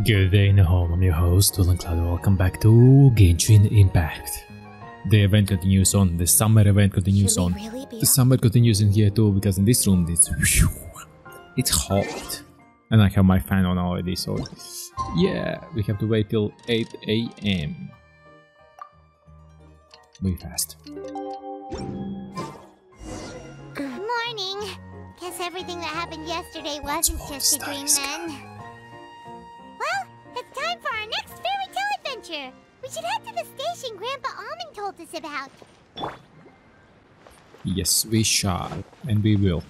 Good day in the home, I'm your host, VillainCloud. Welcome back to Genshin Impact. The event continues on, the summer event continues on. The summer continues in here too, because in this room it's hot. And I have my fan on already, so yeah, we have to wait till 8 AM. Very fast. Morning. Guess everything that happened yesterday wasn't just a dream then. Well, it's time for our next fairy tale adventure. We should head to the station Grandpa Almond told us about. Yes, we shall, and we will.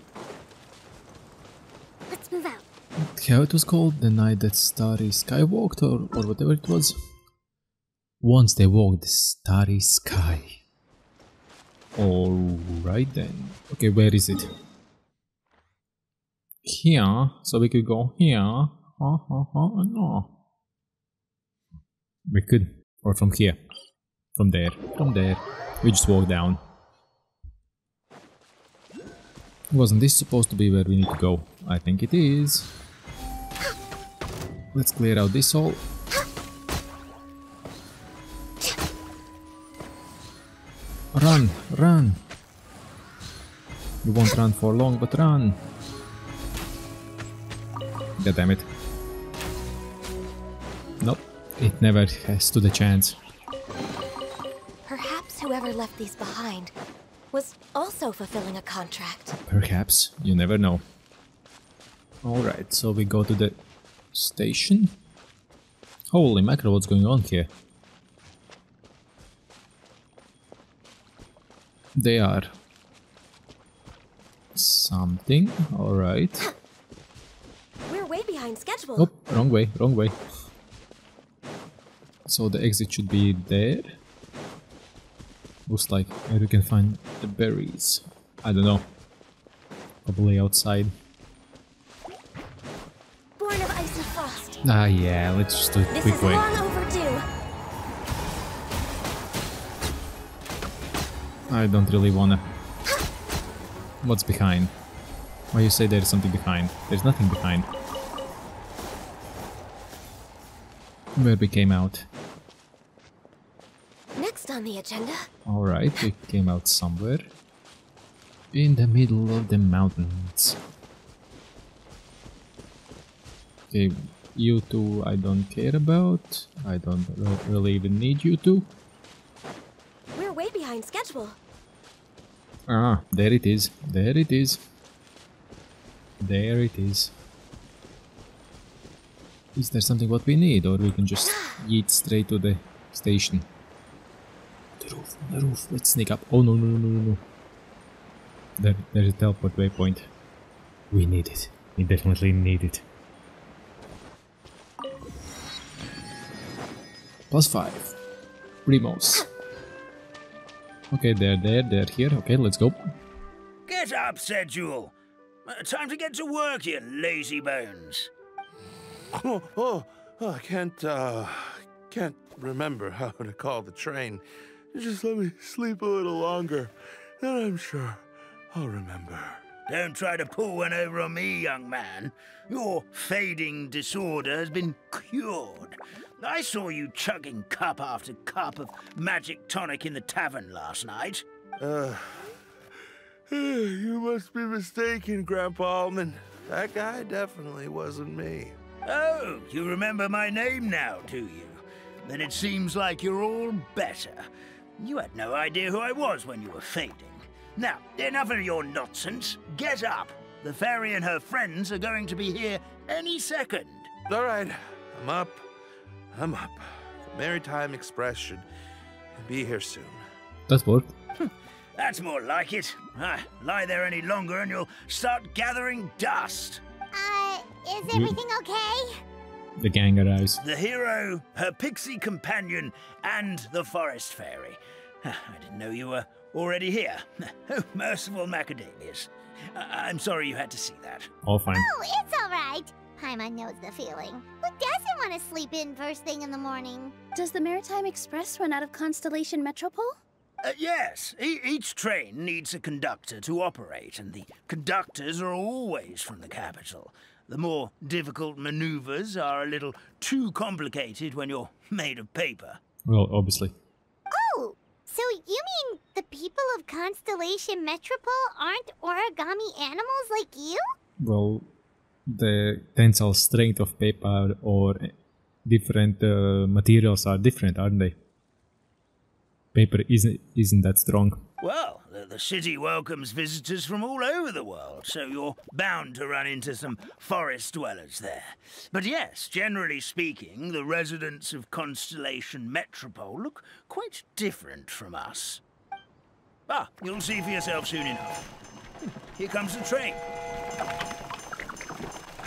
Let's move out. How it was called? The night that Starry skywalked, or whatever it was? Once they walked the starry sky. Alright then. Okay, where is it? Here, so we could go here. No. We could. Or from here. From there. From there. We just walk down. Wasn't this supposed to be where we need to go? I think it is. Let's clear out this hole. Run! Run! You won't run for long, but run! God damn it. Nope. It never stood a chance. Perhaps whoever left these behind was also fulfilling a contract. Perhaps. You never know. Alright, so we go to the station. Holy mackerel, what's going on here? They are something. Alright. We're way behind schedule. Oh, wrong way, wrong way. So the exit should be there. Looks like where we can find the berries. I don't know. Probably outside. Born of ice and frost. Ah yeah, let's just do it This quick is way. long overdue. I don't really wanna. What's behind? Why you say there's something behind? There's nothing behind. Where we came out. Next on the agenda. Alright, we came out somewhere. In the middle of the mountains. Okay, you two I don't care about. I don't really even need you two. We're way behind schedule. Ah, there it is. There it is. There it is. Is there something what we need, or we can just yeet straight to the station? The roof, the roof. Let's sneak up. Oh no, no, no, no, no. There's a teleport waypoint. We need it. We definitely need it. +5. Primos. Okay, they're here. Okay, let's go. Get up, said Jewel. Time to get to work, you lazy bones. I can't remember how to call the train. Just let me sleep a little longer, then I'm sure I'll remember. Don't try to pull one over on me, young man. Your fading disorder has been cured. I saw you chugging cup after cup of magic tonic in the tavern last night. You must be mistaken, Grandpa Almond. That guy definitely wasn't me. Oh, you remember my name now, do you? Then it seems like you're all better. You had no idea who I was when you were fading. Now, enough of your nonsense. Get up. The fairy and her friends are going to be here any second. All right, I'm up. I'm up. The Maritime Express should be here soon. That's worked. That's more like it. Lie there any longer and you'll start gathering dust. Is everything okay? The gang arrives. The hero, her pixie companion, and the forest fairy. I didn't know you were already here. Oh, merciful macadamias. I'm sorry you had to see that. All fine. Oh, it's alright. Paimon knows the feeling. Who doesn't want to sleep in first thing in the morning? Does the Maritime Express run out of Constellation Metropole? Yes, each train needs a conductor to operate, and the conductors are always from the capital. The more difficult maneuvers are a little too complicated when you're made of paper. Well, obviously. Oh, so you mean the people of Constellation Metropole aren't origami animals like you? Well, the tensile strength of paper or different materials are different, aren't they? Paper isn't that strong. Well, the city welcomes visitors from all over the world, so you're bound to run into some forest dwellers there. But yes, generally speaking, the residents of Constellation Metropole look quite different from us. Ah, you'll see for yourself soon enough. Here comes the train.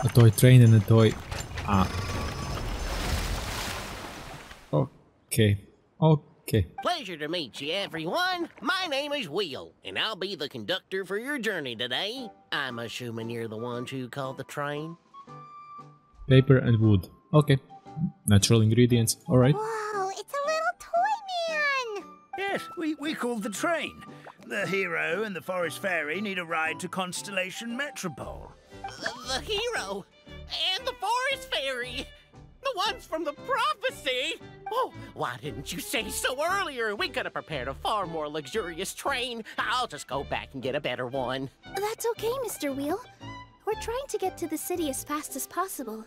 A toy train and a toy... Ah. Okay. Okay. Pleasure to meet you, everyone. My name is Will, and I'll be the conductor for your journey today. I'm assuming you're the ones who called the train? Paper and wood. Okay. Natural ingredients. Alright. Whoa, it's a little toy man! Yes, we called the train. The hero and the forest fairy need a ride to Constellation Metropole. The hero and the forest fairy. The ones from the prophecy. Oh, why didn't you say so earlier? We could have prepared a far more luxurious train. I'll just go back and get a better one. That's okay, Mr. Wheel. We're trying to get to the city as fast as possible.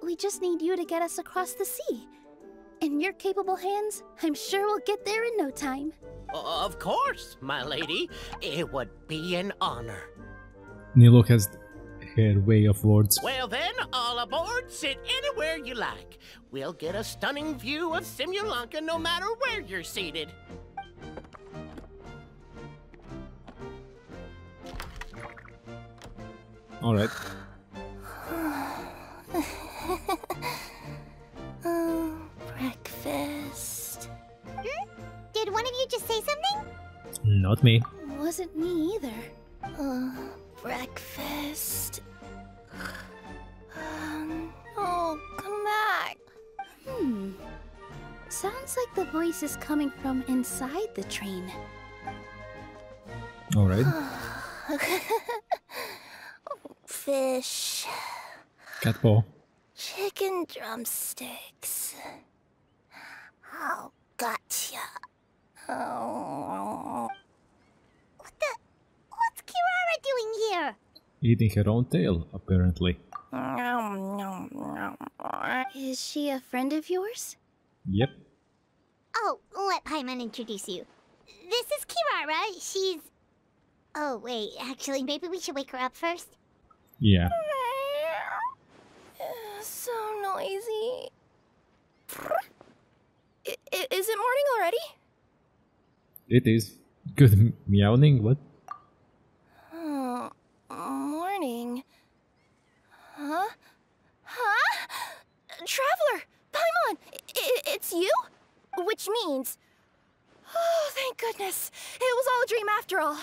We just need you to get us across the sea. In your capable hands, I'm sure we'll get there in no time. Of course, my lady. It would be an honor. Nilo has her way of words. Well then, all aboard, sit anywhere you like. We'll get a stunning view of Simulanka no matter where you're seated. Alright. Breakfast. Did one of you just say something? Not me. Wasn't me either. Breakfast. Oh, come back. Sounds like the voice is coming from inside the train. Alright. Fish. Cat paw. Chicken drumsticks. Oh, gotcha. Oh. What's Kirara doing here? Eating her own tail, apparently. Is she a friend of yours? Yep. Oh, let Paimon introduce you. This is Kirara. She's... Oh, wait. Actually, maybe we should wake her up first. Yeah. So noisy. Is it morning already? It is. Good meowing, what? Oh, morning. Huh? Huh? Traveler! Paimon! It's you? Which means... Oh, thank goodness. It was all a dream after all.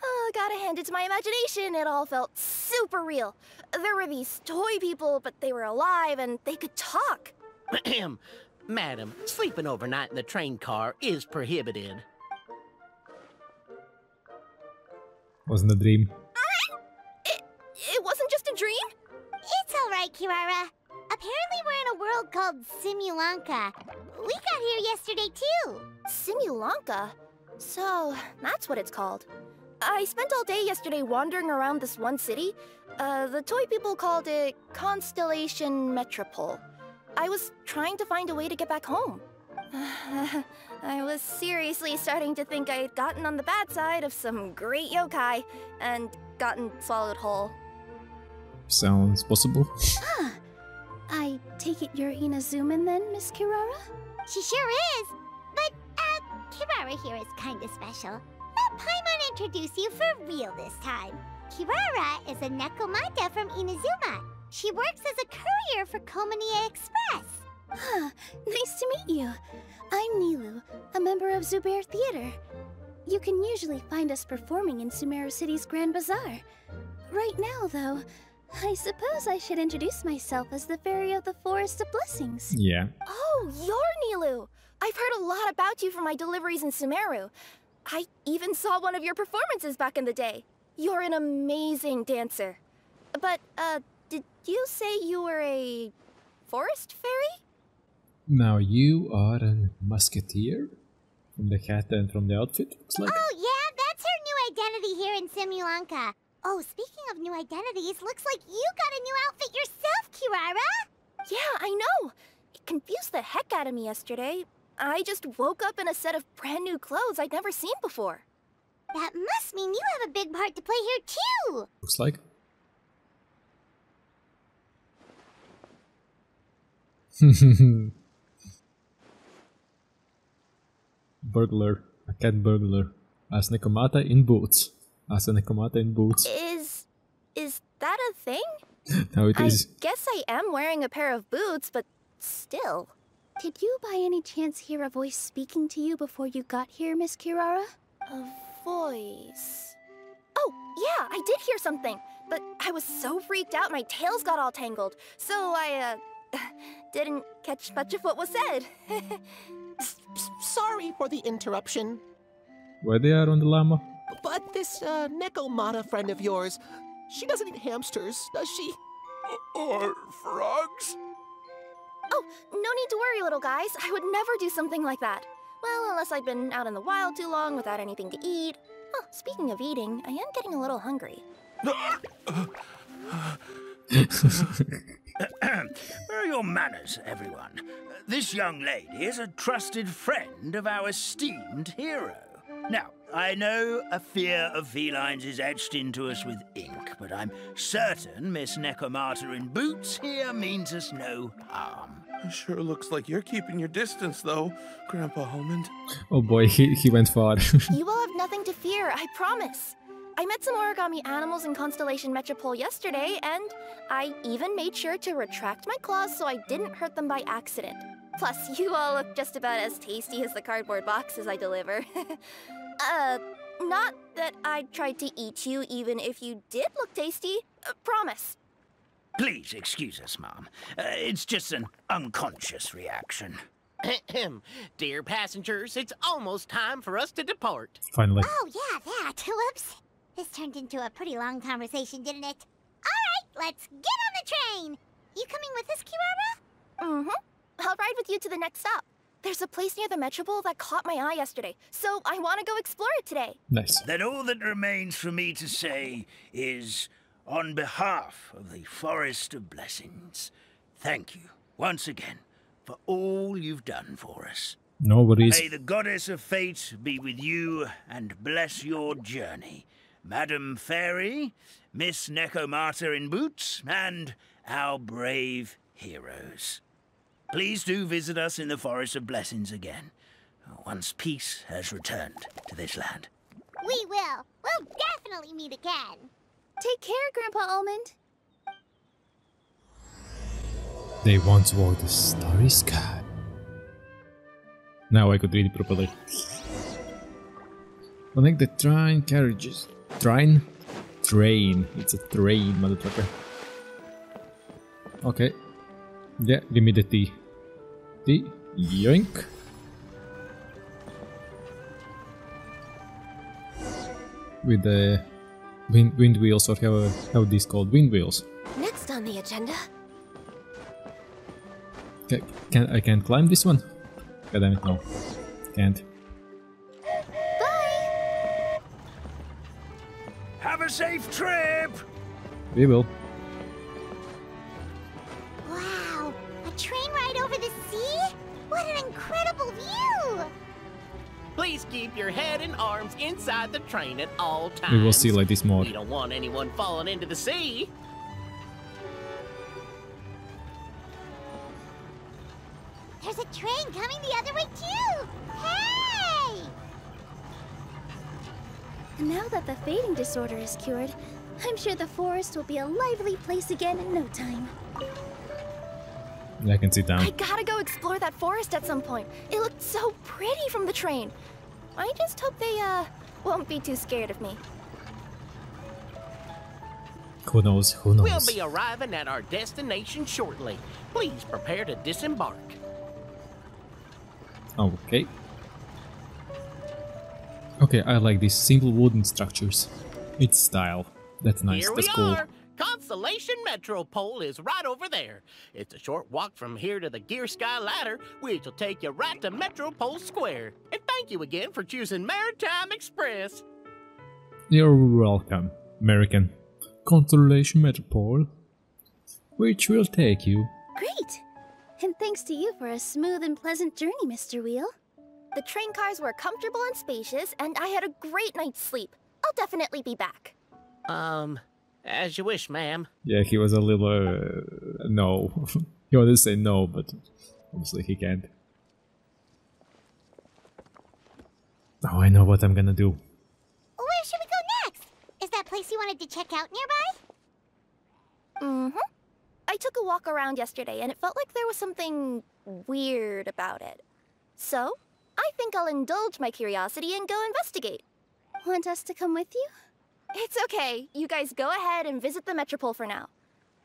Oh, gotta hand it to my imagination. It all felt super real. There were these toy people, but they were alive and they could talk. Madam, sleeping overnight in the train car is prohibited. Wasn't a dream. It wasn't just a dream? It's all right, Kirara. Apparently we're in a world called Simulanka. We got here yesterday, too. Simulanka? So, that's what it's called. I spent all day yesterday wandering around this one city. The toy people called it Constellation Metropole. I was trying to find a way to get back home. I was seriously starting to think I had gotten on the bad side of some great yokai and gotten swallowed whole. Sounds possible. I take it you're Inazuman then, Miss Kirara? She sure is. But, Kirara here is kind of special. Let Paimon introduce you for real this time. Kirara is a Nekomata from Inazuma. She works as a courier for Komanie Express. Nice to meet you. I'm Nilu, a member of Zubair Theater. You can usually find us performing in Sumeru City's Grand Bazaar. Right now, though, I suppose I should introduce myself as the Fairy of the Forest of Blessings. Yeah. Oh, you're Nilu! I've heard a lot about you from my deliveries in Sumeru. I even saw one of your performances back in the day. You're an amazing dancer. But, did you say you were a forest fairy? Now you are a musketeer? From the hat and from the outfit, looks like. Oh, yeah, that's her new identity here in Simulanka. Oh, speaking of new identities, looks like you got a new outfit yourself, Kirara! Yeah, I know! It confused the heck out of me yesterday. I just woke up in a set of brand new clothes I'd never seen before. That must mean you have a big part to play here, too! Looks like. Burglar. A cat burglar. As Nekomata in boots. As a Nekomata in boots. Is that a thing? Now it is. I guess I am wearing a pair of boots, but still. Did you by any chance hear a voice speaking to you before you got here, Miss Kirara? A voice... Oh, yeah, I did hear something. But I was so freaked out my tails got all tangled. So I, didn't catch much of what was said. Sorry for the interruption. Where they are on the llama? But this, Nekomata friend of yours, she doesn't eat hamsters, does she? Or frogs? Oh, no need to worry, little guys. I would never do something like that. Well, unless I'd been out in the wild too long without anything to eat. Oh, speaking of eating, I am getting a little hungry. Where are your manners, everyone? This young lady is a trusted friend of our esteemed hero. Now, I know a fear of felines is etched into us with ink, but I'm certain Miss Nekomata in boots here means us no harm. It sure looks like you're keeping your distance, though, Grandpa Almond. Oh boy, he went far. You will have nothing to fear, I promise. I met some origami animals in Constellation Metropole yesterday, and I even made sure to retract my claws so I didn't hurt them by accident. Plus, you all look just about as tasty as the cardboard boxes I deliver. Not that I tried to eat you even if you did look tasty. Promise. Please excuse us, Mom. It's just an unconscious reaction. Dear passengers, it's almost time for us to depart. Finally. Oh, yeah, that. Whoops. This turned into a pretty long conversation, didn't it? All right, let's get on the train. You coming with us, Kirara? Mm-hmm. I'll ride with you to the next stop. There's a place near the Metropole that caught my eye yesterday, so I want to go explore it today. Nice. Then all that remains for me to say is, on behalf of the Forest of Blessings, thank you once again for all you've done for us. No worries. May the goddess of fate be with you and bless your journey. Madam Fairy, Miss Nekomata in boots, and our brave heroes. Please do visit us in the Forest of Blessings again, once peace has returned to this land. We will. We'll definitely meet again. Take care, Grandpa Almond. They once wore the starry sky. Now I could read it properly. Connect the train carriages. Train? Train. It's a train, motherfucker. Okay. Yeah, give me the T. T. Yoink. With the wind wheels, or how these called, wind wheels. Next on the agenda. I can't climb this one? God damn it, no. Can't. Have a safe trip! We will. Wow, a train ride over the sea? What an incredible view! Please keep your head and arms inside the train at all times. We will see like this more. We don't want anyone falling into the sea. There's a train coming the other way too! Hey! And now that the fading disorder is cured, I'm sure the forest will be a lively place again in no time. I can sit down. I gotta go explore that forest at some point. It looked so pretty from the train. I just hope they, won't be too scared of me. Who knows? Who knows? We'll be arriving at our destination shortly. Please prepare to disembark. Okay. Okay, I like these simple wooden structures. It's style. That's nice. Here That's we cool. are. Constellation Metropole is right over there. It's a short walk from here to the Gear Sky Ladder, which will take you right to Metropole Square. And thank you again for choosing Maritime Express. You're welcome, American. Constellation Metropole, which will take you. Great! And thanks to you for a smooth and pleasant journey, Mr. Wheel. The train cars were comfortable and spacious, and I had a great night's sleep. I'll definitely be back. As you wish, ma'am. Yeah, he was a little, no. He wanted to say no, but obviously he can't. Oh, I know what I'm gonna do. Where should we go next? Is that place you wanted to check out nearby? I took a walk around yesterday, and it felt like there was something weird about it. So, I think I'll indulge my curiosity and go investigate. Want us to come with you? It's okay. You guys go ahead and visit the Metropole for now.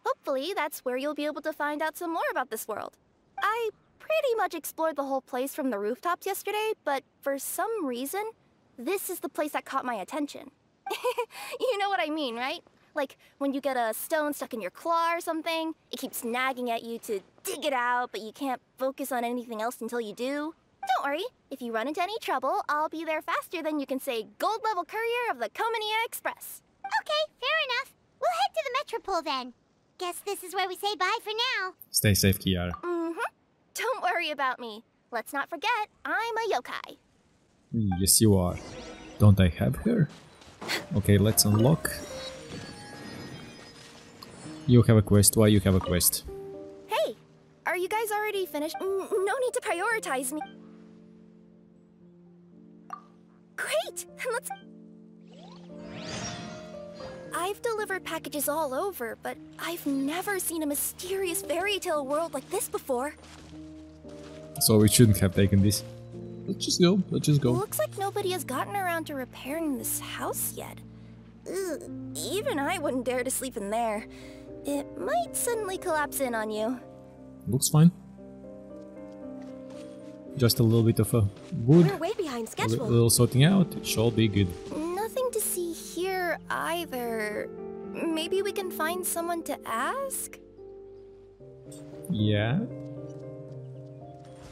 Hopefully, that's where you'll be able to find out some more about this world. I pretty much explored the whole place from the rooftops yesterday, but for some reason, this is the place that caught my attention. You know what I mean, right? Like, when you get a stone stuck in your claw or something, it keeps nagging at you to dig it out, but you can't focus on anything else until you do. Don't worry, if you run into any trouble, I'll be there faster than you can say gold-level courier of the Comania Express. Okay, fair enough. We'll head to the Metropole then. Guess this is where we say bye for now. Stay safe, Kiara. Don't worry about me. Let's not forget, I'm a yokai. Yes, you are. Don't I have her? Okay, let's unlock. You have a quest. Why you have a quest? Hey, are you guys already finished? No need to prioritize me. Great! Let's... I've delivered packages all over, but I've never seen a mysterious fairy tale world like this before. So we shouldn't have taken this. Let's just go. Let's just go. Looks like nobody has gotten around to repairing this house yet. Ugh, even I wouldn't dare to sleep in there. It might suddenly collapse in on you. Looks fine. Just a little bit of a wood. We're way behind A schedule. little sorting out. It shall be good. Nothing to see here either. Maybe we can find someone to ask? Yeah.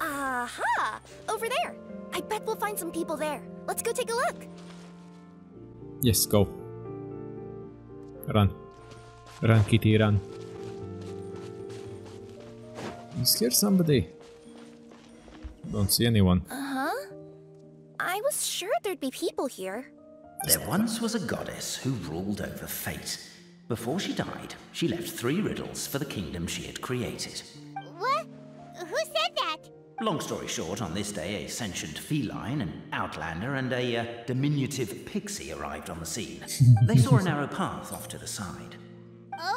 Aha! Over there! I bet we'll find some people there. Let's go take a look. Yes, go. Run. Run, kitty, run. Is here somebody? Don't see anyone. I was sure there'd be people here. There once was a goddess who ruled over fate. Before she died, she left 3 riddles for the kingdom she had created. What? Who said that? Long story short, on this day, a sentient feline, an outlander, and a diminutive pixie arrived on the scene. They saw a narrow path off to the side.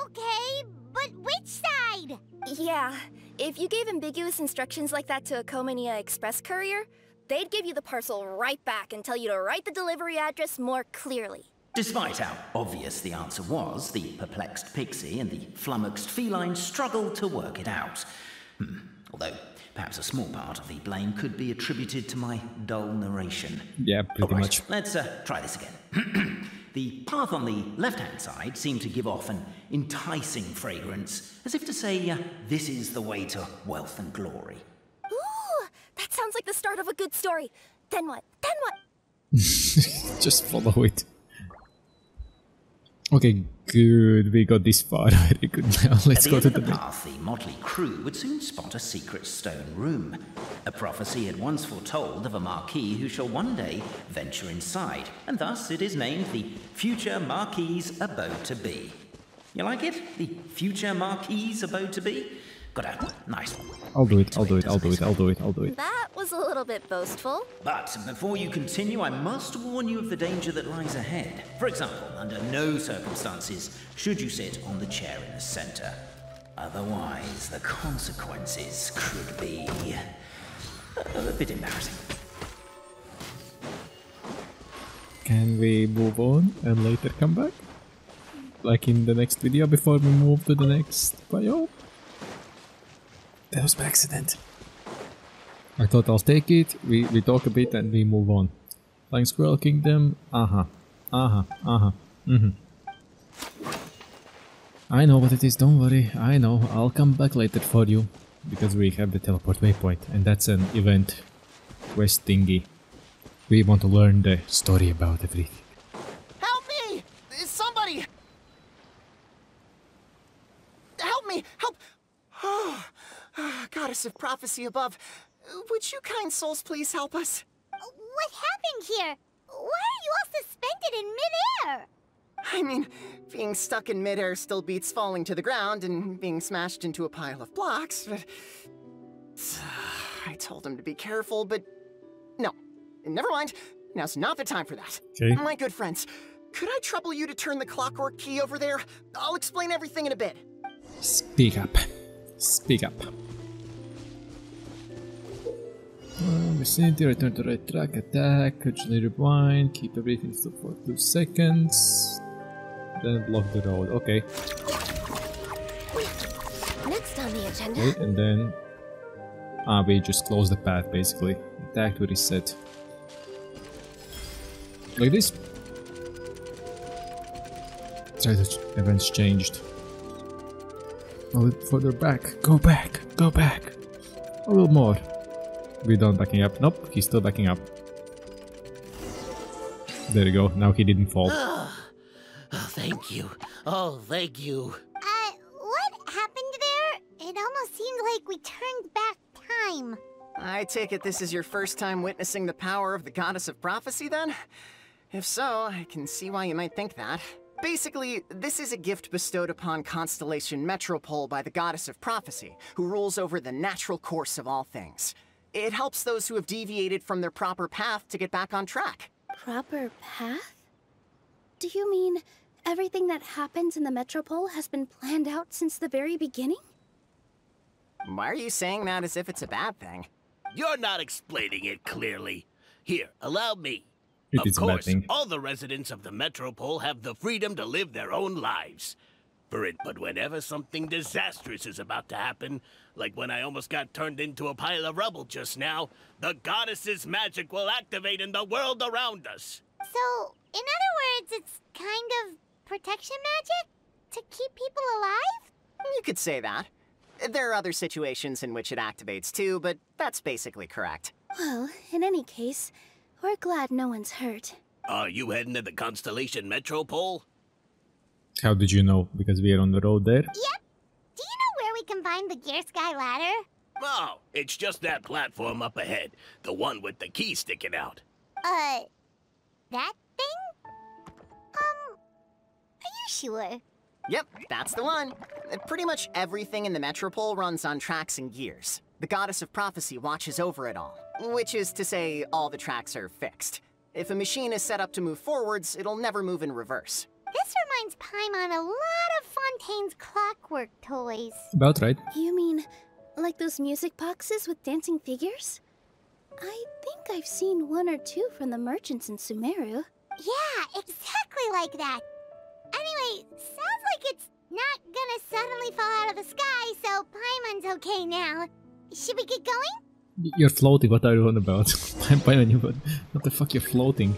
Okay, but which side? Yeah, if you gave ambiguous instructions like that to a Comania Express courier, they'd give you the parcel right back and tell you to write the delivery address more clearly. Despite how obvious the answer was, the perplexed pixie and the flummoxed feline struggled to work it out. Although, perhaps a small part of the blame could be attributed to my dull narration. Yeah, pretty much. Let's try this again. The path on the left-hand side seemed to give off an enticing fragrance, as if to say, this is the way to wealth and glory. Ooh, that sounds like the start of a good story. Then what? Then what? Just follow it. Okay, good. We got this far. Very good. Now let's go to the path. The motley crew would soon spot a secret stone room. A prophecy had once foretold of a marquis who shall one day venture inside, and thus it is named the Future Marquis's Abode to Be. You like it? The Future Marquis's Abode to Be? Got a nice one. I'll do it. I'll do it. I'll do it. I'll do it. I'll do it. That was a little bit boastful. But before you continue, I must warn you of the danger that lies ahead. For example, under no circumstances should you sit on the chair in the center. Otherwise, the consequences could be a bit embarrassing. Can we move on and later come back? Like in the next video before we move to the next biome? That was by accident. I thought I'll take it, we talk a bit and we move on. Flying Squirrel Kingdom, I know what it is, don't worry. I know. I'll come back later for you. Because we have the teleport waypoint. And that's an event quest thingy. We want to learn the story about everything. Help me! Somebody! Help me! Help! Oh, Goddess of Prophecy above, would you kind souls please help us? What happened here? Why are you all suspended in midair? I mean, being stuck in midair still beats falling to the ground and being smashed into a pile of blocks, but... I told him to be careful, but... No. Never mind. Now's not the time for that. Okay. My good friends, could I trouble you to turn the clockwork key over there? I'll explain everything in a bit. Speak up. Speak up. Vicinity, return to right track, attack, urgently rewind, keep everything still for 2 seconds. Then block the road. Okay. Next on the agenda. Okay, and then... we just close the path, basically. Attack to reset. Like this. Try the events changed. A little further back. Go back. Go back. A little more. We're done backing up. Nope, he's still backing up. There you go. Now he didn't fall. Oh, thank you. Oh, thank you. What happened there? It almost seemed like we turned back time. I take it this is your first time witnessing the power of the Goddess of Prophecy, then? If so, I can see why you might think that. Basically, this is a gift bestowed upon Constellation Metropole by the Goddess of Prophecy, who rules over the natural course of all things. It helps those who have deviated from their proper path to get back on track. Proper path? Do you mean everything that happens in the Metropole has been planned out since the very beginning? Why are you saying that as if it's a bad thing? You're not explaining it clearly. Here, allow me. It is a bad Of course, thing. all the residents of the Metropole have the freedom to live their own lives. But whenever something disastrous is about to happen, like when I almost got turned into a pile of rubble just now, the goddess's magic will activate in the world around us. So, in other words, it's kind of protection magic? To keep people alive? You could say that. There are other situations in which it activates too, but that's basically correct. Well, in any case, we're glad no one's hurt. Are you heading to the Constellation Metropole? How did you know? Because we are on the road there? Yep. Do you know where we can find the Gear Sky ladder? Oh, it's just that platform up ahead. The one with the key sticking out. That thing? Are you sure? Yep, that's the one. Pretty much everything in the Metropole runs on tracks and gears. The Goddess of Prophecy watches over it all. Which is to say, all the tracks are fixed. If a machine is set up to move forwards, it'll never move in reverse. This reminds Paimon a lot of Fontaine's clockwork toys. About right. You mean, like those music boxes with dancing figures? I think I've seen 1 or 2 from the merchants in Sumeru. Yeah, exactly like that. Anyway, sounds like it's not gonna suddenly fall out of the sky, so Paimon's okay now. Should we get going? You're floating, what are you on about? What the fuck, you're floating?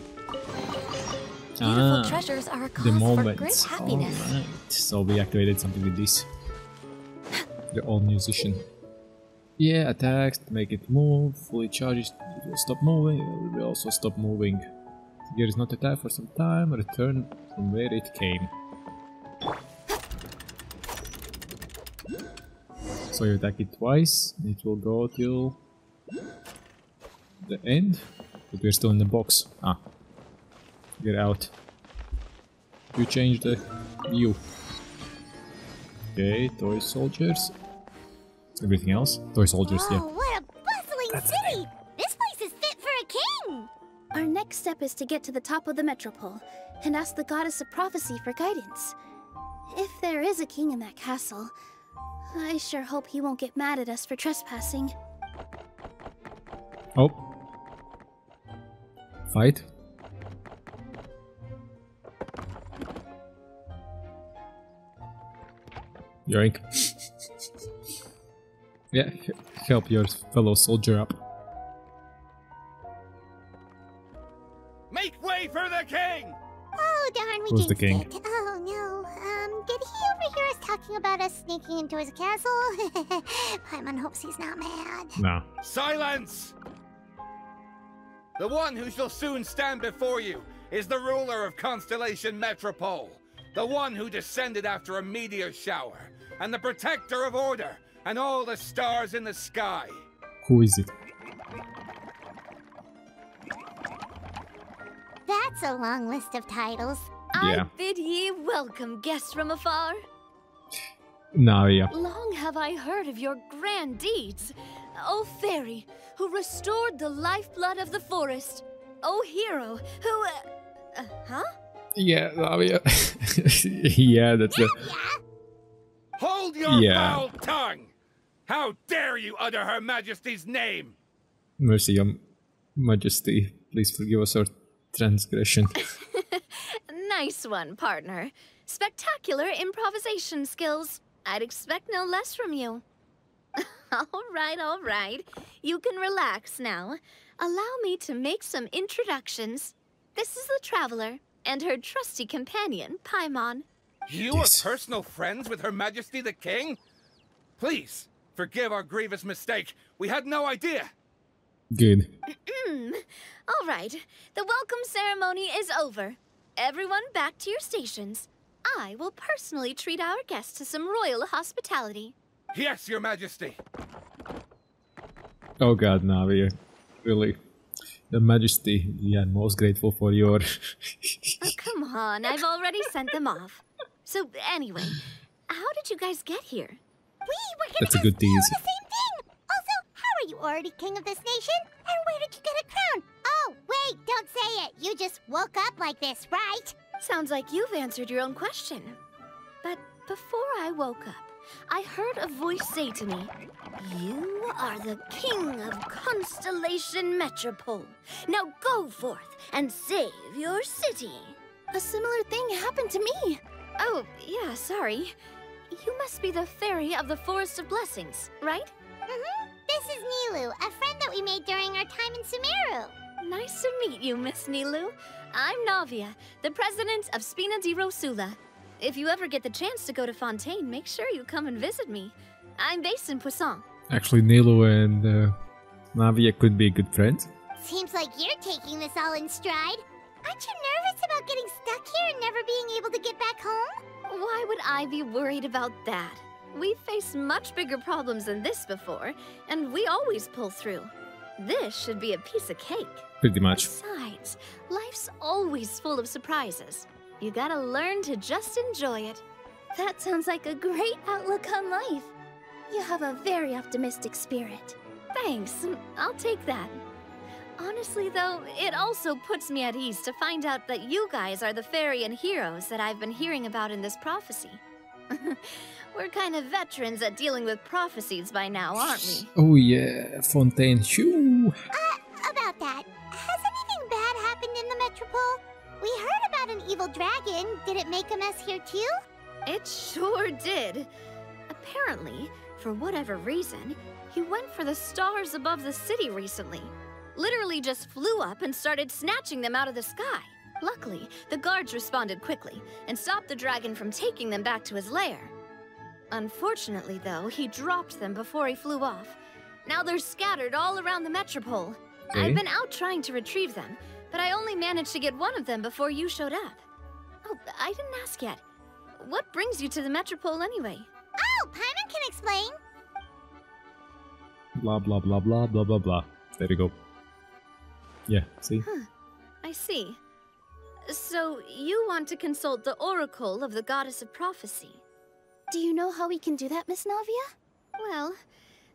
Beautiful treasures are a cause the for moment. great happiness. Alright, so we activated something with this. The old musician. Yeah, attacks, make it move, fully charged, it will stop moving, it will also stop moving. Gear is not attacked for some time, return from where it came. So you attack it twice, it will go till the end, but we're still in the box. Ah, get out. You change the view. Okay, toy soldiers. Everything else? Toy soldiers, yeah. Oh, what a bustling city! This place is fit for a king! Our next step is to get to the top of the Metropole and ask the Goddess of Prophecy for guidance. If there is a king in that castle, I sure hope he won't get mad at us for trespassing. Oh. Fight. Yoink. Yeah, help your fellow soldier up. Make way for the king! Oh, darn, we Who's the jinxed king? it. Oh, no. Did he overhear us talking about us sneaking into his castle? Paimon hopes he's not mad. No. Silence! The one who shall soon stand before you is the ruler of Constellation Metropole, the one who descended after a meteor shower, and the protector of order and all the stars in the sky. Who is it? That's a long list of titles. I bid ye welcome, guests from afar. Navia. Long have I heard of your grand deeds. O fairy, who restored the lifeblood of the forest. O hero, who... huh? Yeah, Navia. Yeah, that's the... Hold your foul tongue! How dare you utter Her Majesty's name? Mercy, Your Majesty. Please forgive us our transgression. Nice one, partner. Spectacular improvisation skills. I'd expect no less from you. All right. You can relax now. Allow me to make some introductions. This is the Traveler and her trusty companion, Paimon. You are personal friends with Her Majesty the King? Please, forgive our grievous mistake. We had no idea. Good. All right, the welcome ceremony is over. Everyone back to your stations. I will personally treat our guests to some royal hospitality. Yes, Your Majesty. Oh god, Navia. Really. The Majesty, we are most grateful for your... Oh, come on, I've already sent them off. So, anyway, how did you guys get here? We were gonna That's a good tease. the same thing! Also, how are you already king of this nation? And where did you get a crown? Oh, wait, don't say it. You just woke up like this, right? Sounds like you've answered your own question. But before I woke up, I heard a voice say to me, "You are the king of Constellation Metropole. Now go forth and save your city." A similar thing happened to me. Oh, yeah, sorry. You must be the fairy of the Forest of Blessings, right? This is Nilu, a friend that we made during our time in Sumeru. Nice to meet you, Miss Nilu. I'm Navia, the president of Spina di Rosula. If you ever get the chance to go to Fontaine, make sure you come and visit me. I'm based in Poisson. Actually, Nilo and Navia could be good friends. Seems like you're taking this all in stride. Aren't you nervous about getting stuck here and never being able to get back home? Why would I be worried about that? We've faced much bigger problems than this before, and we always pull through. This should be a piece of cake. Pretty much. Besides, life's always full of surprises. You gotta learn to just enjoy it. That sounds like a great outlook on life. You have a very optimistic spirit. Thanks, I'll take that. Honestly, though, it also puts me at ease to find out that you guys are the fairy and heroes that I've been hearing about in this prophecy. We're kind of veterans at dealing with prophecies by now, aren't we? Oh yeah, Fontaine. Shoo! About that, has anything bad happened in the Metropole? We heard about an evil dragon. Did it make a mess here too? It sure did. Apparently, for whatever reason, he went for the stars above the city recently. Literally just flew up and started snatching them out of the sky. Luckily, the guards responded quickly and stopped the dragon from taking them back to his lair. Unfortunately, though, he dropped them before he flew off. Now they're scattered all around the Metropole. Okay. I've been out trying to retrieve them, but I only managed to get one of them before you showed up. Oh, I didn't ask yet. What brings you to the Metropole anyway? Oh, Paimon can explain. Blah blah blah blah blah blah blah. There you go. Yeah, see? I see. So, you want to consult the oracle of the Goddess of Prophecy? Do you know how we can do that, Miss Navia? Well,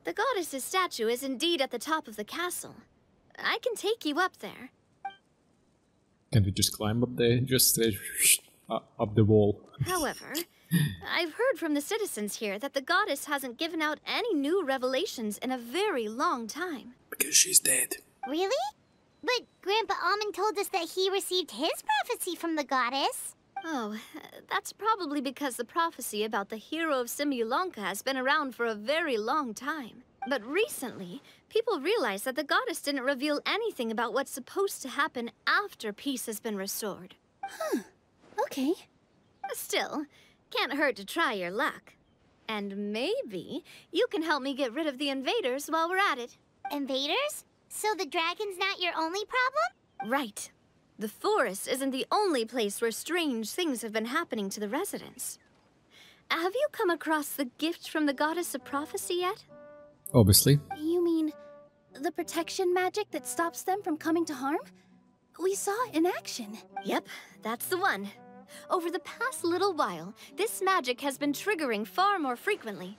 the goddess's statue is indeed at the top of the castle. I can take you up there. Can we just climb up there? Just straight up the wall. However, I've heard from the citizens here that the goddess hasn't given out any new revelations in a very long time. Because she's dead. Really? But Grandpa Almond told us that he received his prophecy from the goddess. Oh, that's probably because the prophecy about the hero of Simulanka has been around for a very long time. But recently, people realized that the goddess didn't reveal anything about what's supposed to happen after peace has been restored. Okay. Still, can't hurt to try your luck. And maybe you can help me get rid of the invaders while we're at it. Invaders? So the dragon's not your only problem? Right. The forest isn't the only place where strange things have been happening to the residents. Have you come across the gift from the goddess of prophecy yet? Obviously. You mean the protection magic that stops them from coming to harm? We saw it in action. Yep, that's the one. Over the past little while, this magic has been triggering far more frequently.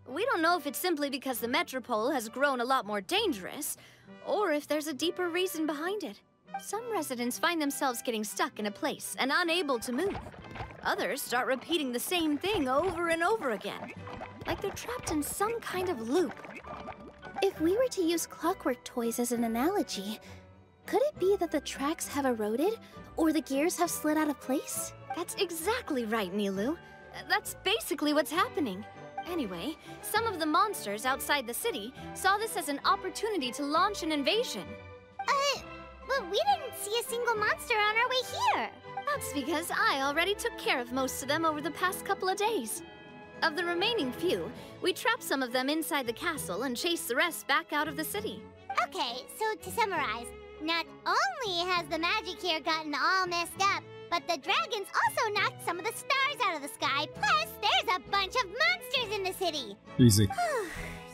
We don't know if it's simply because the Metropole has grown a lot more dangerous, or if there's a deeper reason behind it. Some residents find themselves getting stuck in a place and unable to move. Others start repeating the same thing over and over again, like they're trapped in some kind of loop. If we were to use clockwork toys as an analogy, could it be that the tracks have eroded, or the gears have slid out of place? That's exactly right, Nilu. That's basically what's happening. Anyway, some of the monsters outside the city saw this as an opportunity to launch an invasion. But we didn't see a single monster on our way here. That's because I already took care of most of them over the past couple of days. Of the remaining few, we trapped some of them inside the castle and chased the rest back out of the city. Okay, so to summarize, not only has the magic here gotten all messed up, but the dragons also knocked some of the stars out of the sky, plus there's a bunch of monsters in the city. Easy.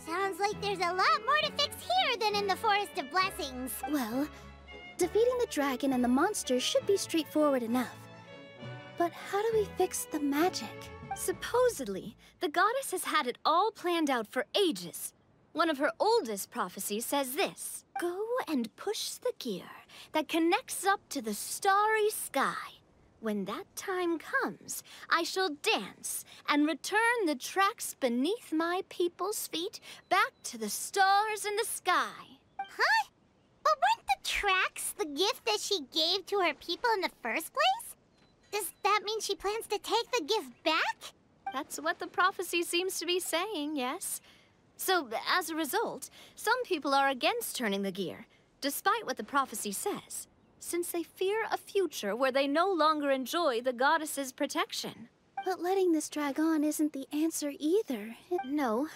Sounds like there's a lot more to fix here than in the Forest of Blessings. Well, defeating the dragon and the monsters should be straightforward enough. But how do we fix the magic? Supposedly, the goddess has had it all planned out for ages. One of her oldest prophecies says this: go and push the gear that connects up to the starry sky. When that time comes, I shall dance and return the tracks beneath my people's feet back to the stars in the sky. Huh? But weren't the tracks the gift that she gave to her people in the first place? Does that mean she plans to take the gift back? That's what the prophecy seems to be saying, yes. So, as a result, some people are against turning the gear, despite what the prophecy says, since they fear a future where they no longer enjoy the goddess's protection. But letting this drag on isn't the answer either. No,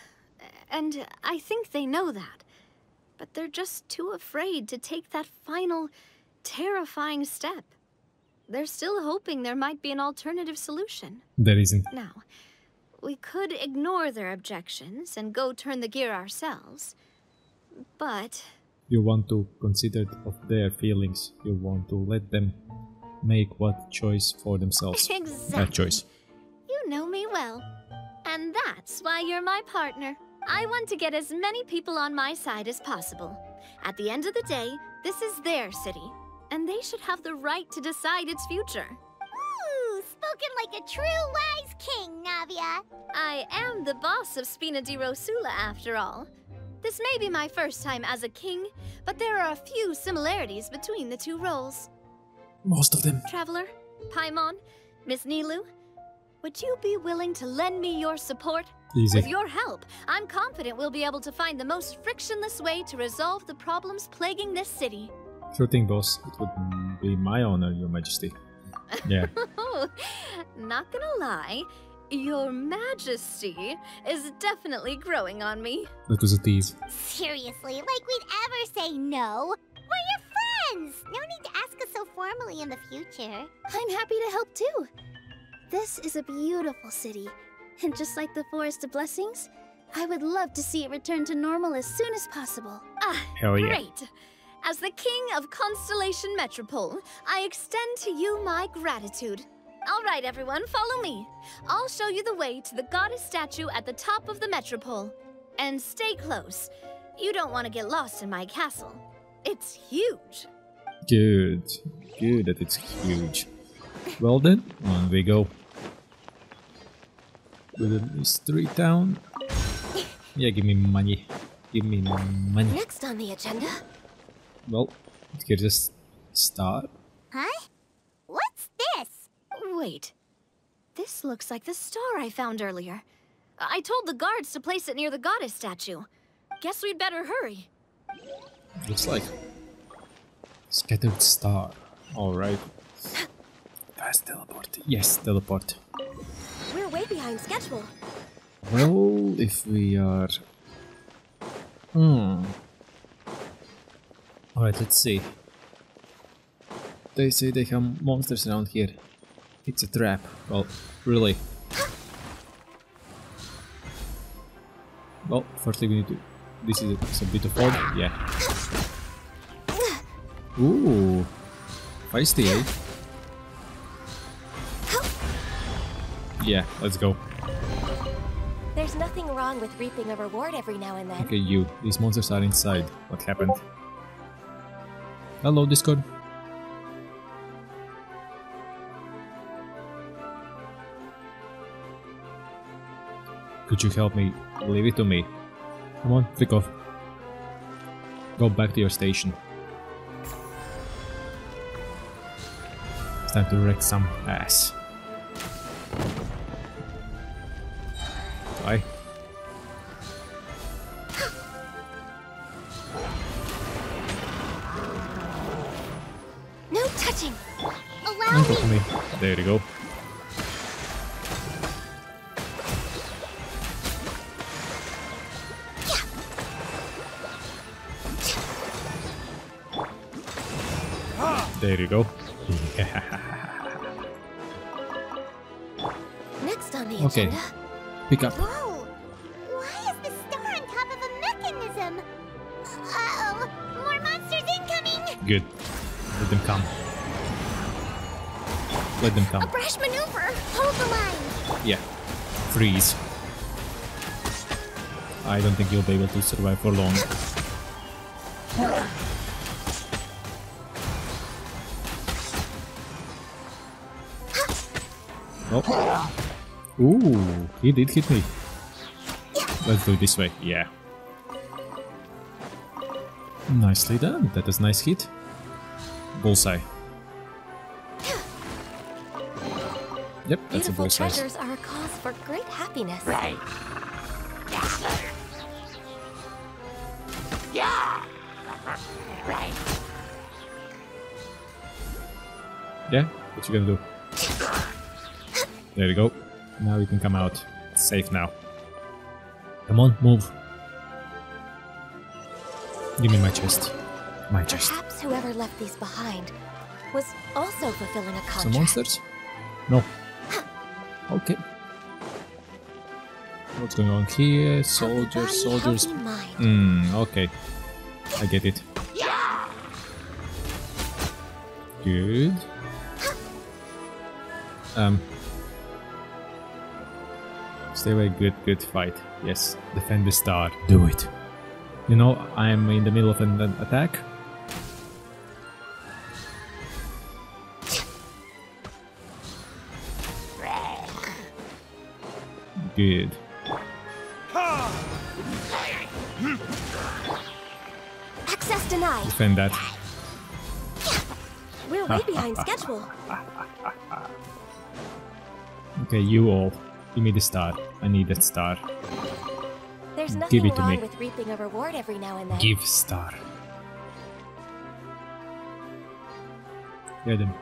and I think they know that. But they're just too afraid to take that final, terrifying step. They're still hoping there might be an alternative solution. There isn't. Now, we could ignore their objections and go turn the gear ourselves, but... You want to consider of their feelings. You want to let them make what choice for themselves. Exactly. That choice. You know me well. And that's why you're my partner. I want to get as many people on my side as possible. At the end of the day, this is their city, and they should have the right to decide its future. Ooh, spoken like a true wise king, Navia. I am the boss of Spina di Rosula, after all. This may be my first time as a king, but there are a few similarities between the two roles. Most of them. Traveler, Paimon, Miss Nilu, would you be willing to lend me your support? Easy. With your help, I'm confident we'll be able to find the most frictionless way to resolve the problems plaguing this city. Sure thing, boss. It would be my honor, Your Majesty. Yeah. Not gonna lie, Your Majesty is definitely growing on me. That was a tease. Seriously, like we'd ever say no. We're your friends. No need to ask us so formally in the future. I'm happy to help too. This is a beautiful city, and just like the Forest of Blessings, I would love to see it return to normal as soon as possible. Hell yeah. Great. As the King of Constellation Metropole, I extend to you my gratitude. All right, everyone, follow me. I'll show you the way to the goddess statue at the top of the Metropole. And stay close. You don't want to get lost in my castle. It's huge. Good. Good that it's huge. Well then, on we go. With a mystery town. Yeah, give me money. Give me money. Next on the agenda. Well, here's a star. Huh? What's this? Wait. This looks like the star I found earlier. I told the guards to place it near the goddess statue. Guess we'd better hurry. Looks like scattered star. Alright. Fast teleport. Yes, teleport. We're way behind schedule. Well, if we are... Alright, let's see. They say they have monsters around here. It's a trap. Well, really. Well, firstly we need to... This is a bit of odd. Yeah. Ooh. Feisty, eh? Yeah, let's go. There's nothing wrong with reaping a reward every now and then. Okay, you. These monsters are inside. What happened? Hello, Discord. Could you help me? Leave it to me. Come on, flick off. Go back to your station. It's time to wreck some ass. Die. No touching. Allow me. There you go. There you go. Next on the Okay. agenda. Pick up. Whoa! Why is the star on top of a mechanism? Uh-oh! More monsters incoming! Good. Let them come. Let them come. A brash maneuver! Hold the line! Yeah. Freeze. I don't think you'll be able to survive for long. Oh. Ooh, he did hit me. Let's do it this way. Yeah. Nicely done. That was a nice hit. Bullseye. Yep, that's a Beautiful bullseye. treasures are a cause for great happiness. Right. Yeah. Right. Yeah, what you gonna do? There you go. Now you can come out. It's safe now. Come on, move. Give me my chest. My chest. Perhaps whoever left these behind was also fulfilling a contract. Some monsters? No. Okay. What's going on here? Soldiers, soldiers. Okay. I get it. Good. Stay away, good fight. Yes, defend the star. Do it. You know, I'm in the middle of an attack. Good. Access denied. Defend that. We're way behind schedule. Okay, you all. Give me the star. I need that star. There's Give nothing it to wrong me. with reaping a reward every now and then. Give star. Get them.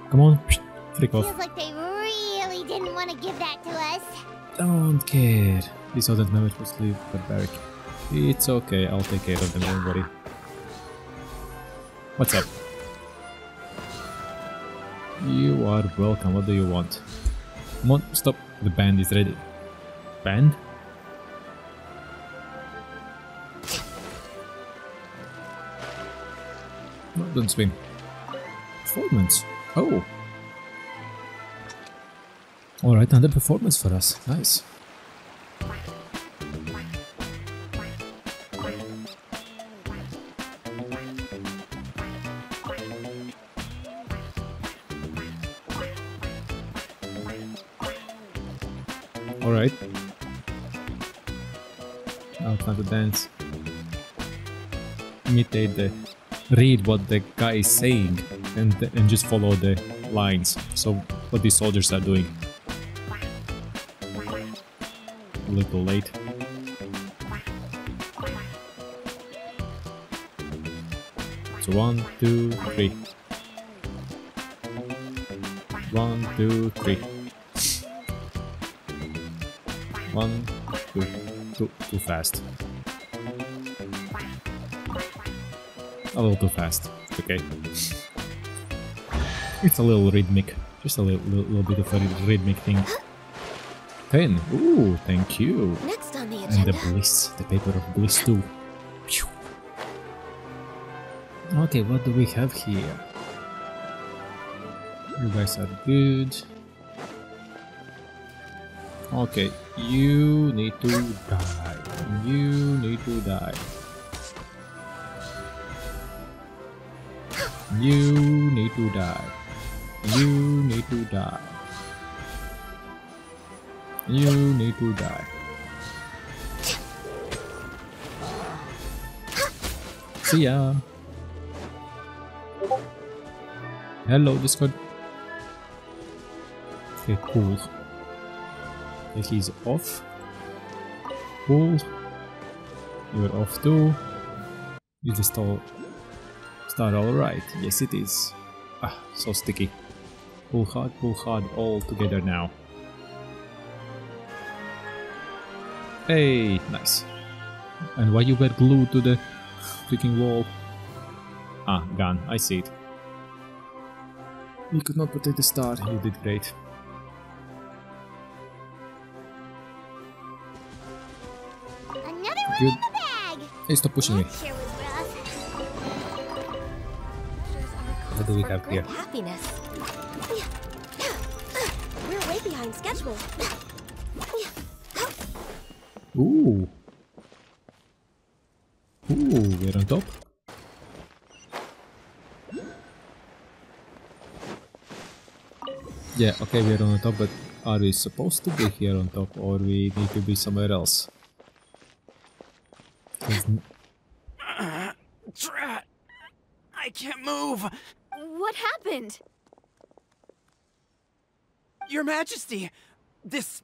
Come on. Flick off. Feels like they really didn't want to give that to us. Don't care. These other members will sleep barbaric. It's okay, I'll take care of them, don't worry. What's up? You are welcome, what do you want? Come on, stop. The band is ready. Band? No, don't swim. Performance. Oh. Alright, another performance for us. Nice. Alright. Now it's time to dance. Imitate the... Read what the guy is saying and just follow the lines. So, what these soldiers are doing. A little late. So 1, 2, 3. 1, 2, 3. 1, too fast. A little too fast. Okay. It's a little rhythmic. Just a little bit of a rhythmic thing. 10. Ooh, thank you. Next on the agenda. And the bliss. The paper of bliss too. Phew. Okay, what do we have here? You guys are good. Okay, you need to die. You need to die. You need to die. You need to die. You need to die. See ya. Hello, Discord. Okay, cool. Okay, he's off. Cool. You're off too. Is the star alright? Yes, it is. Ah, so sticky. Pull hard, all together now. Hey, nice. And why you were glued to the freaking wall? Ah, gone. I see it. You could not protect the star. You did great. Another one Good. in the bag. Hey, stop pushing me. That sure was rough. What do we have here? Happiness. We're way behind schedule. Ooh. Ooh, we're on top. Yeah, okay, we're on top, but are we supposed to be here on top, or we need to be somewhere else? Drat! I can't move! What happened? Your Majesty! This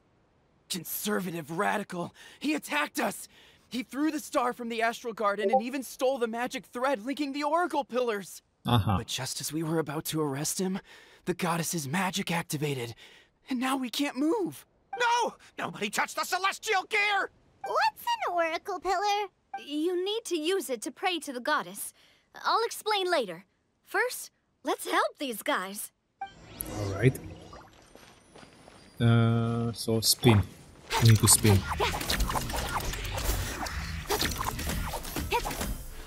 conservative radical, he attacked us! He threw the star from the Astral Garden and even stole the magic thread linking the Oracle Pillars! But just as we were about to arrest him, the goddess's magic activated, and now we can't move! No! Nobody touched the celestial gear! What's an oracle pillar? You need to use it to pray to the goddess. I'll explain later. First, let's help these guys. Alright. So spin. We need to spin.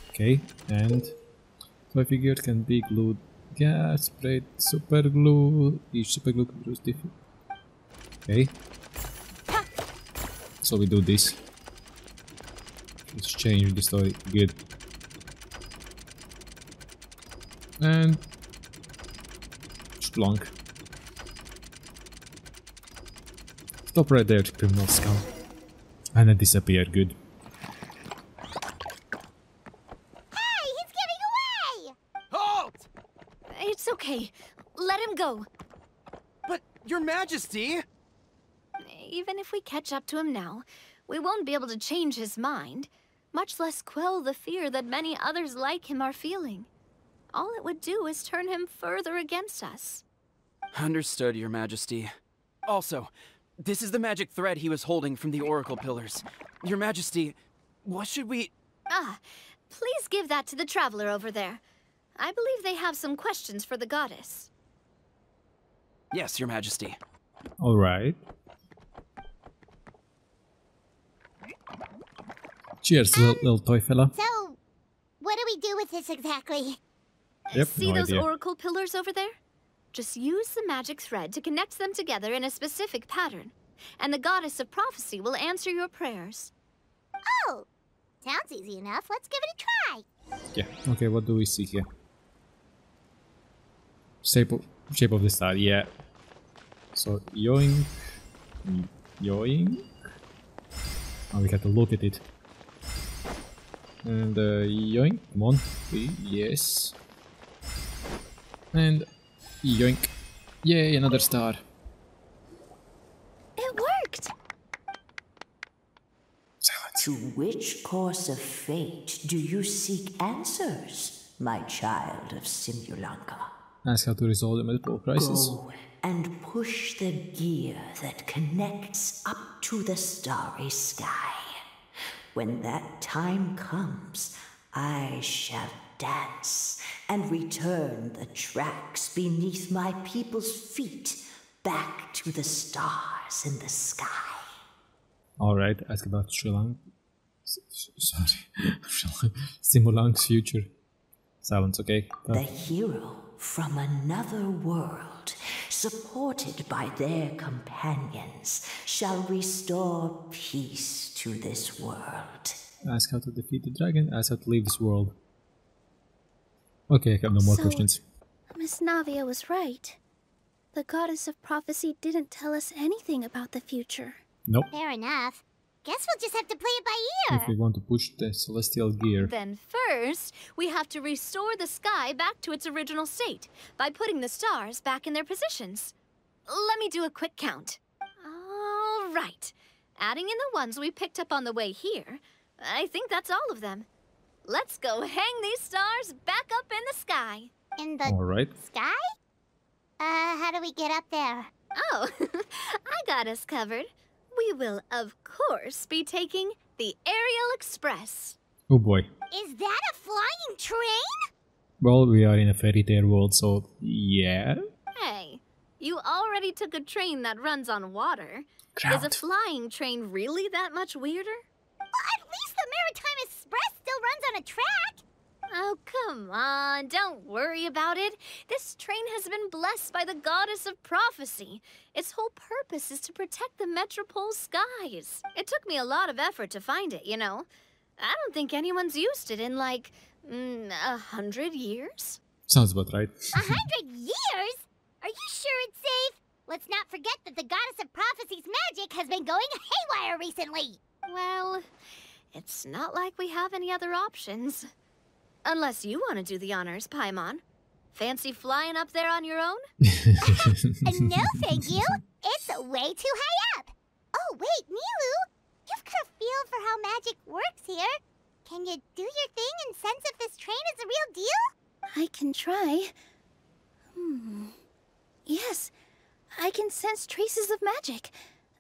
Okay, and so I figured can be glued. Yeah, sprayed super glue. Each super glue can produce different. Okay. So we do this. Let's change the story. Good. And splunk. Stop right there, criminal scum. And then disappear. Good. Hey, he's getting away! Halt! It's okay. Let him go. But, Your Majesty! Even if we catch up to him now, we won't be able to change his mind, much less quell the fear that many others like him are feeling. All it would do is turn him further against us. Understood, Your Majesty. Also, this is the magic thread he was holding from the Oracle Pillars. Your Majesty, what should we... Ah, please give that to the traveler over there. I believe they have some questions for the goddess. Yes, Your Majesty. Alright. Cheers, little toy fella. So, what do we do with this exactly? Yep, See no those idea. oracle pillars over there? Just use the magic thread to connect them together in a specific pattern, and the goddess of prophecy will answer your prayers. Oh, sounds easy enough. Let's give it a try. Yeah, okay, what do we see here? Shape of the star, yeah. So, yoink. Yoink. Oh, we have to look at it. And yoink, come on, yes. And yoink. Yay, another star. It worked! Silence. To which course of fate do you seek answers, my child of Simulanka? Ask how to resolve the medical crisis. Go and push the gear that connects up to the starry sky. When that time comes, I shall dance and return the tracks beneath my people's feet back to the stars in the sky. Alright, ask about Sri Lanka. Sorry. Simulank's future. Silence, okay? The hero from another world, supported by their companions, shall restore peace to this world. Ask how to defeat the dragon, ask how to leave this world. Okay, I have no more questions. Miss Navia was right. The goddess of prophecy didn't tell us anything about the future. Nope. Fair enough. Guess we'll just have to play it by ear. If we want to push the celestial gear. Then first, we have to restore the sky back to its original state by putting the stars back in their positions. Let me do a quick count. All right. Adding in the ones we picked up on the way here, I think that's all of them. Let's go hang these stars back up in the sky. In the sky? How do we get up there? Oh, I got us covered. We will, of course, be taking the Aerial Express. Oh boy. Is that a flying train? Well, we are in a fairy tale world, so yeah. Hey, you already took a train that runs on water. Ground. Is a flying train really that much weirder? Well, at least the Maritime Express still runs on a track. Oh, come on, don't worry about it. This train has been blessed by the goddess of prophecy. Its whole purpose is to protect the Metropole skies. It took me a lot of effort to find it, you know. I don't think anyone's used it in, like, 100 years? Sounds about right. 100 years? Are you sure it's safe? Let's not forget that the goddess of prophecy's magic has been going haywire recently. Well, it's not like we have any other options. Unless you want to do the honors, Paimon. Fancy flying up there on your own? No, thank you. It's way too high up. Oh, wait, Nilu. You've got a feel for how magic works here. Can you do your thing and sense if this train is a real deal? I can try. Yes, I can sense traces of magic.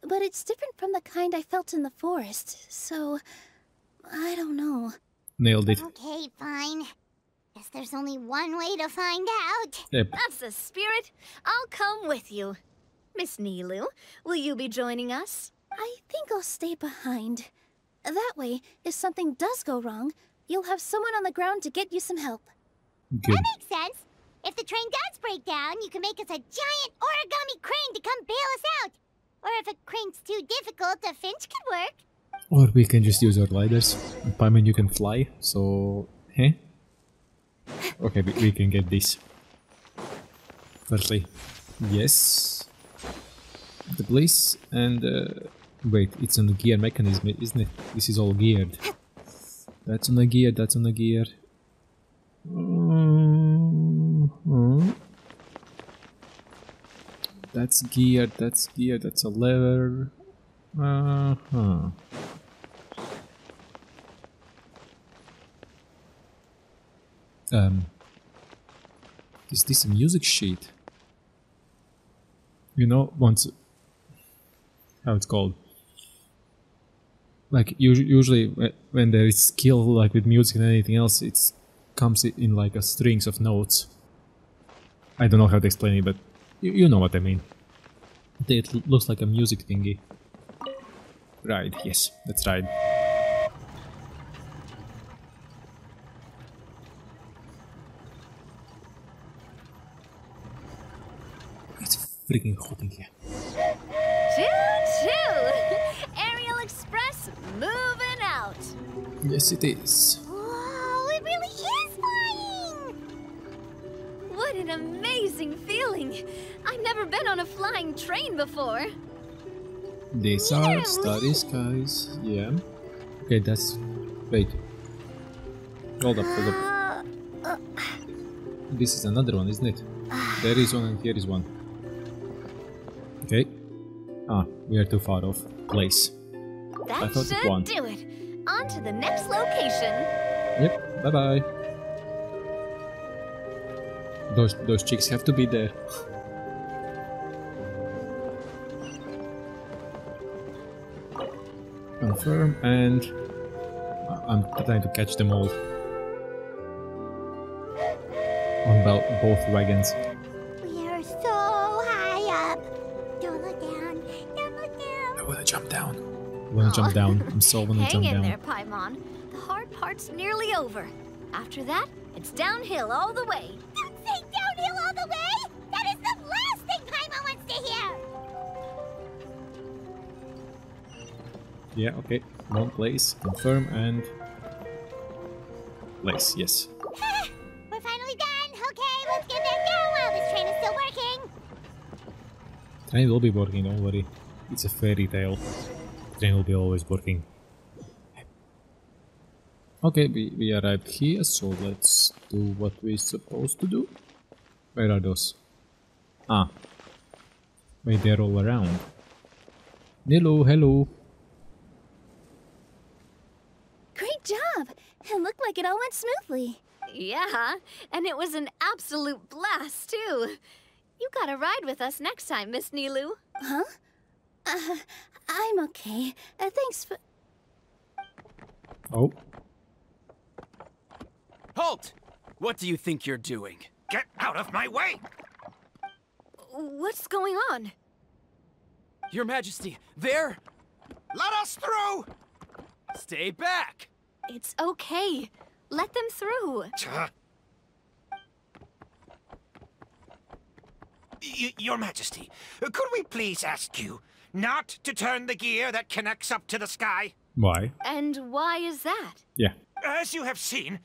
But it's different from the kind I felt in the forest, so I don't know. Nailed it. Okay, fine. Guess there's only one way to find out. Yep. That's the spirit. I'll come with you. Miss Nilu, will you be joining us? I think I'll stay behind. That way, if something does go wrong, you'll have someone on the ground to get you some help. Good. That makes sense. If the train does break down, you can make us a giant origami crane to come bail us out. Or if a crane's too difficult, a finch could work. Or we can just use our gliders. Paimon, you can fly, so... Huh? Okay, we can get this. Firstly, yes. The bliss, and... wait, it's on the gear mechanism, isn't it? This is all geared. That's on the gear, that's on the gear. That's geared, that's a lever. Is this a music sheet? You know, once... How it's called? Like, usually when there is skill, like with music and anything else, it comes in like a strings of notes. I don't know how to explain it, but you know what I mean. It looks like a music thingy. Right, yes, that's right. It's freaking hot in here. Choo-choo! Aerial Express moving out! Yes, it is. Whoa, it really is flying! What an amazing feeling! I've never been on a flying train before. These are starry skies, yeah. Okay, that's... Wait. Hold up. This is another one, isn't it? There is one and here is one. Okay. Ah, we are too far off place. That should do it. On to the next location. Yep, bye-bye. Those chicks have to be there. confirm, and I'm trying to catch them all on both wagons. We are so high up. Don't look down. Don't look down. I wanna jump down. I wanna jump down. I'm so wanna jump down. Hang in there, Paimon. The hard part's nearly over. After that, it's downhill all the way. Don't say downhill all the way! That is the last thing Paimon wants to hear! Yeah, okay. One place, confirm, and place, yes. We're finally done! Okay, let's get back down while this train is still working! Train will be working, don't worry. It's a fairy tale. Train will be always working. Okay, we arrived here, so let's do what we're supposed to do. Where are those? Ah. Wait, they're all around. Hello, hello. Great job! It looked like it all went smoothly. Yeah, and it was an absolute blast, too. You gotta ride with us next time, Miss Nilou. Huh? I'm okay. Thanks for... Oh. Halt! What do you think you're doing? Get out of my way! What's going on? Your Majesty, there! Let us through! Stay back! It's okay. Let them through. Your Majesty, could we please ask you not to turn the gear that connects up to the sky? Why? And why is that? Yeah. As you have seen,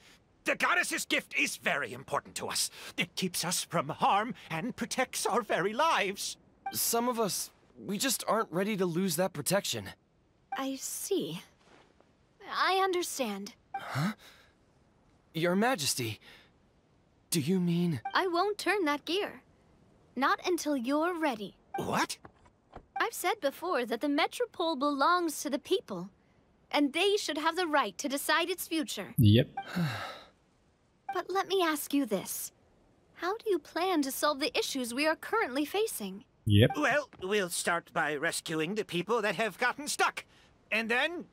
the goddess's gift is very important to us. It keeps us from harm and protects our very lives. Some of us, we just aren't ready to lose that protection. I see. I understand. Huh? Your Majesty, do you mean... I won't turn that gear. Not until you're ready. What? I've said before that the Metropole belongs to the people, and they should have the right to decide its future. Yep. But let me ask you this. How do you plan to solve the issues we are currently facing? Yep. Well, we'll start by rescuing the people that have gotten stuck. And then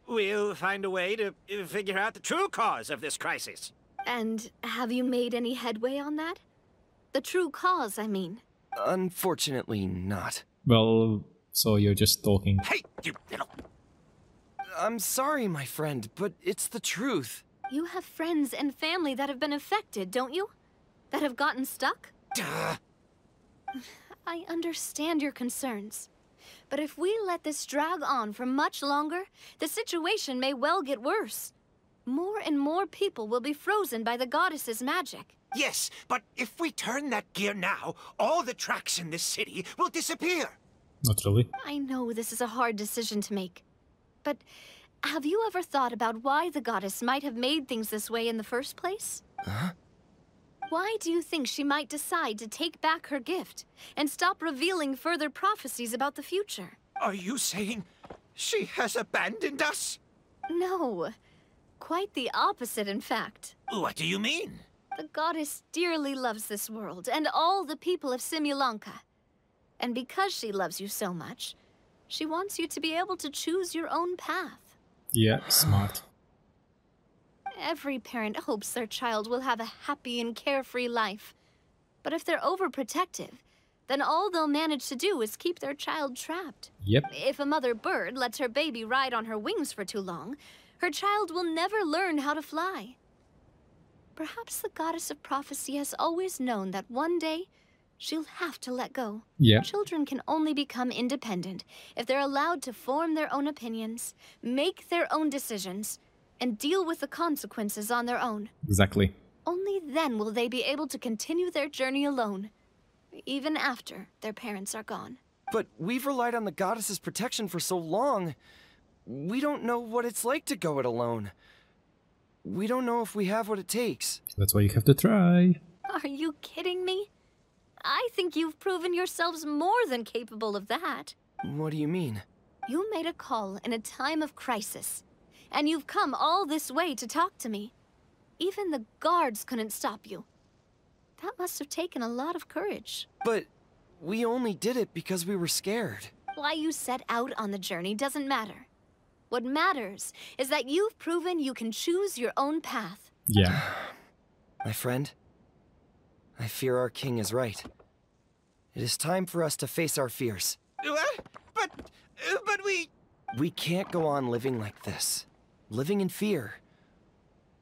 we'll find a way to figure out the true cause of this crisis. And have you made any headway on that? The true cause, I mean. Unfortunately not. Well, so you're just talking. Hey, you little... I'm sorry, my friend, but it's the truth. You have friends and family that have been affected, don't you? That have gotten stuck? Duh. I understand your concerns. But if we let this drag on for much longer, the situation may well get worse. More and more people will be frozen by the goddess's magic. Yes, but if we turn that gear now, all the tracks in this city will disappear. Not really. I know this is a hard decision to make. But have you ever thought about why the goddess might have made things this way in the first place? Huh? Why do you think she might decide to take back her gift and stop revealing further prophecies about the future? Are you saying she has abandoned us? No. Quite the opposite, in fact. What do you mean? The goddess dearly loves this world and all the people of Simulanka. And because she loves you so much, she wants you to be able to choose your own path. Yeah, smart. Every parent hopes their child will have a happy and carefree life. But if they're overprotective, then all they'll manage to do is keep their child trapped. Yep. If a mother bird lets her baby ride on her wings for too long, her child will never learn how to fly. Perhaps the goddess of prophecy has always known that one day she'll have to let go. Yeah. Children can only become independent if they're allowed to form their own opinions, make their own decisions, and deal with the consequences on their own. Exactly. Only then will they be able to continue their journey alone, even after their parents are gone. But we've relied on the goddess's protection for so long. We don't know what it's like to go it alone. We don't know if we have what it takes. That's why you have to try. Are you kidding me? I think you've proven yourselves more than capable of that. What do you mean? You made a call in a time of crisis, and you've come all this way to talk to me. Even the guards couldn't stop you. That must have taken a lot of courage. But we only did it because we were scared. Why you set out on the journey doesn't matter. What matters is that you've proven you can choose your own path. Yeah. My friend, I fear our king is right. It is time for us to face our fears. But we... We can't go on living like this. Living in fear.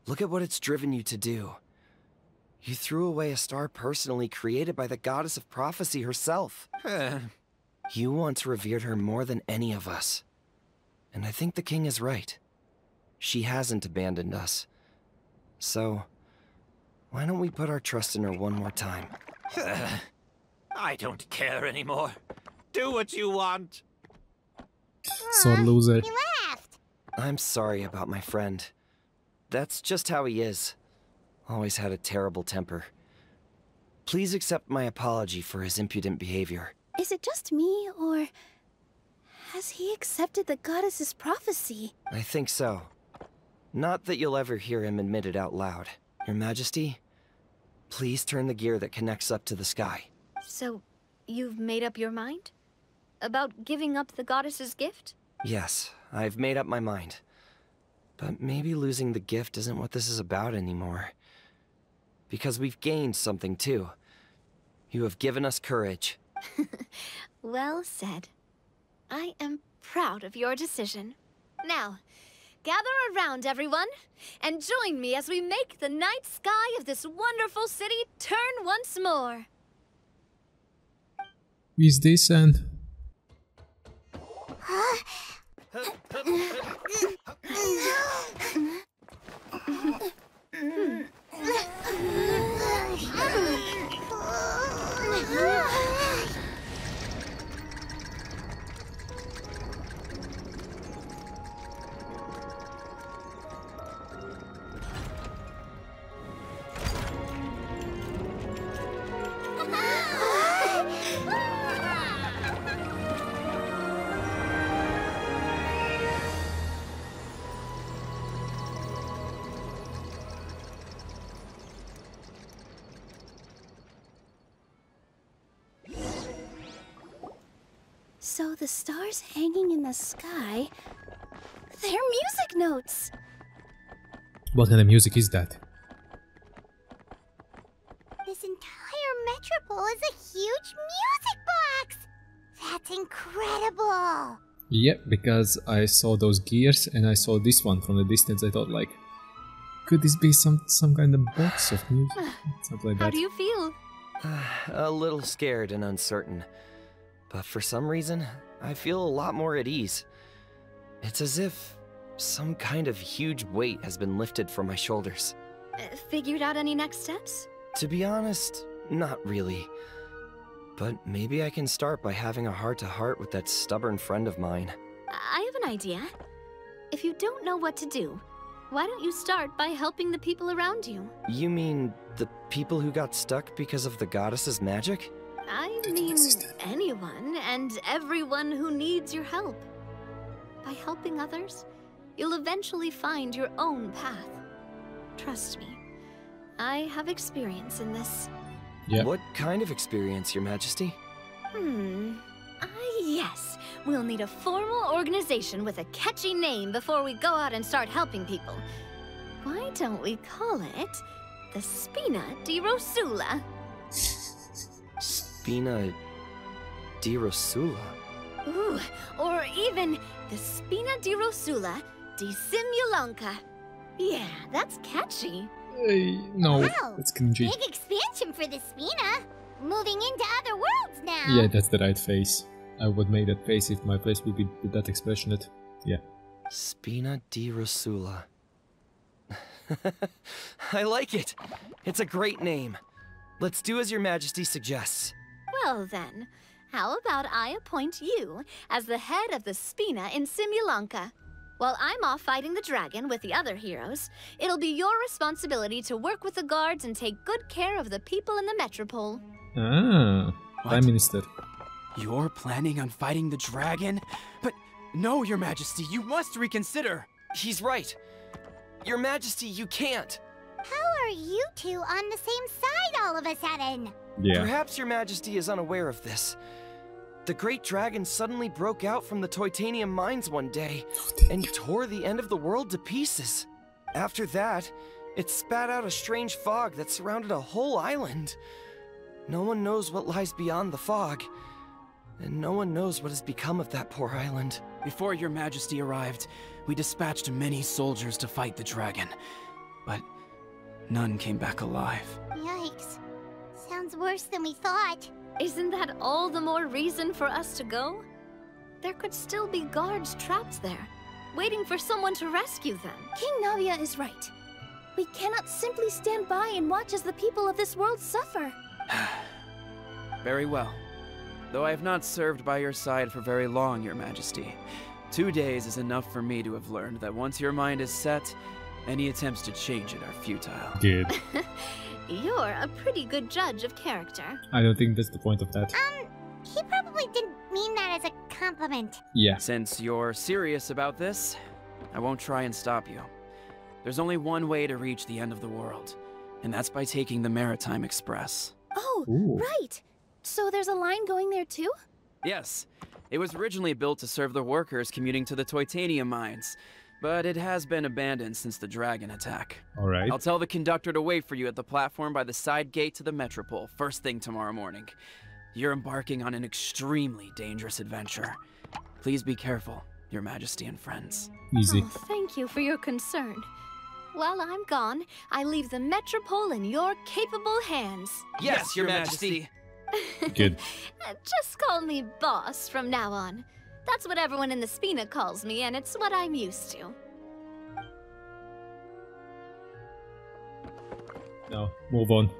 Look at what it's driven you to do. You threw away a star personally created by the goddess of prophecy herself. You once revered her more than any of us. And I think the king is right. She hasn't abandoned us. So, why don't we put our trust in her one more time? I don't care anymore. Do what you want. Sore loser. He laughed. I'm sorry about my friend. That's just how he is. Always had a terrible temper. Please accept my apology for his impudent behavior. Is it just me, or has he accepted the goddess's prophecy? I think so. Not that you'll ever hear him admit it out loud. Your Majesty, please turn the gear that connects up to the sky. So, you've made up your mind? About giving up the goddess's gift? Yes, I've made up my mind. But maybe losing the gift isn't what this is about anymore. Because we've gained something too. You have given us courage. Well said. I am proud of your decision. Now, gather around, everyone, and join me as we make the night sky of this wonderful city turn once more. Is this and So the stars hanging in the sky, they're music notes. what kind of music is that? This entire metropole is a huge music box! That's incredible! Yeah, because I saw those gears and I saw this one from the distance. I thought, like, could this be some kind of box of music? Something like that. How do you feel? A little scared and uncertain. But for some reason, I feel a lot more at ease. It's as if some kind of huge weight has been lifted from my shoulders. Figured out any next steps? To be honest, not really. But maybe I can start by having a heart-to-heart with that stubborn friend of mine. I have an idea. If you don't know what to do, why don't you start by helping the people around you? You mean the people who got stuck because of the goddess's magic? I mean anyone and everyone who needs your help. By helping others, you'll eventually find your own path. Trust me, I have experience in this. Yeah. What kind of experience, Your Majesty? Yes. We'll need a formal organization with a catchy name before we go out and start helping people. Why don't we call it the Spina di Rosula? Spina di Rosula? Ooh, or even the Spina di Rosula di Simulanka. Yeah, that's catchy. No, Wow, it's cringy. big expansion for the Spina. Moving into other worlds now. Yeah, that's the right face. I would make that face if my face would be with that expressionate. Yeah. Spina di Rosula. I like it. It's a great name. Let's do as Your Majesty suggests. Well then, how about I appoint you as the head of the Spina in Simulanka? While I'm off fighting the dragon with the other heroes, it'll be your responsibility to work with the guards and take good care of the people in the metropole. Ah, Prime Minister. You're planning on fighting the dragon? But no, Your Majesty, you must reconsider. He's right. Your Majesty, you can't. How are you two on the same side all of a sudden? Yeah. Perhaps Your Majesty is unaware of this, The great dragon suddenly broke out from the Titanium mines one day and tore the end of the world to pieces. After that, it spat out a strange fog that surrounded a whole island. No one knows what lies beyond the fog, and no one knows what has become of that poor island. Before your majesty arrived, we dispatched many soldiers to fight the dragon, but none came back alive. Yikes. Sounds worse than we thought. Isn't that all the more reason for us to go? There could still be guards trapped there, waiting for someone to rescue them. King Navia is right. We cannot simply stand by and watch as the people of this world suffer. Very well. Though I have not served by your side for very long, your majesty. 2 days is enough for me to have learned that once your mind is set, any attempts to change it are futile. Good. You're a pretty good judge of character. I don't think that's the point of that. He probably didn't mean that as a compliment. Yeah. Since you're serious about this, I won't try and stop you. There's only one way to reach the end of the world, and that's by taking the Maritime Express. Oh, Ooh. right. So there's a line going there too? Yes. It was originally built to serve the workers commuting to the Titanium mines, but it has been abandoned since the dragon attack. All right. I'll tell the conductor to wait for you at the platform by the side gate to the Metropole first thing tomorrow morning. You're embarking on an extremely dangerous adventure. Please be careful, your majesty and friends. Easy. Oh, thank you for your concern. While I'm gone, I leave the Metropole in your capable hands. Yes, your majesty. Good. Just call me boss from now on. That's what everyone in the Spina calls me, and it's what I'm used to. No, move on.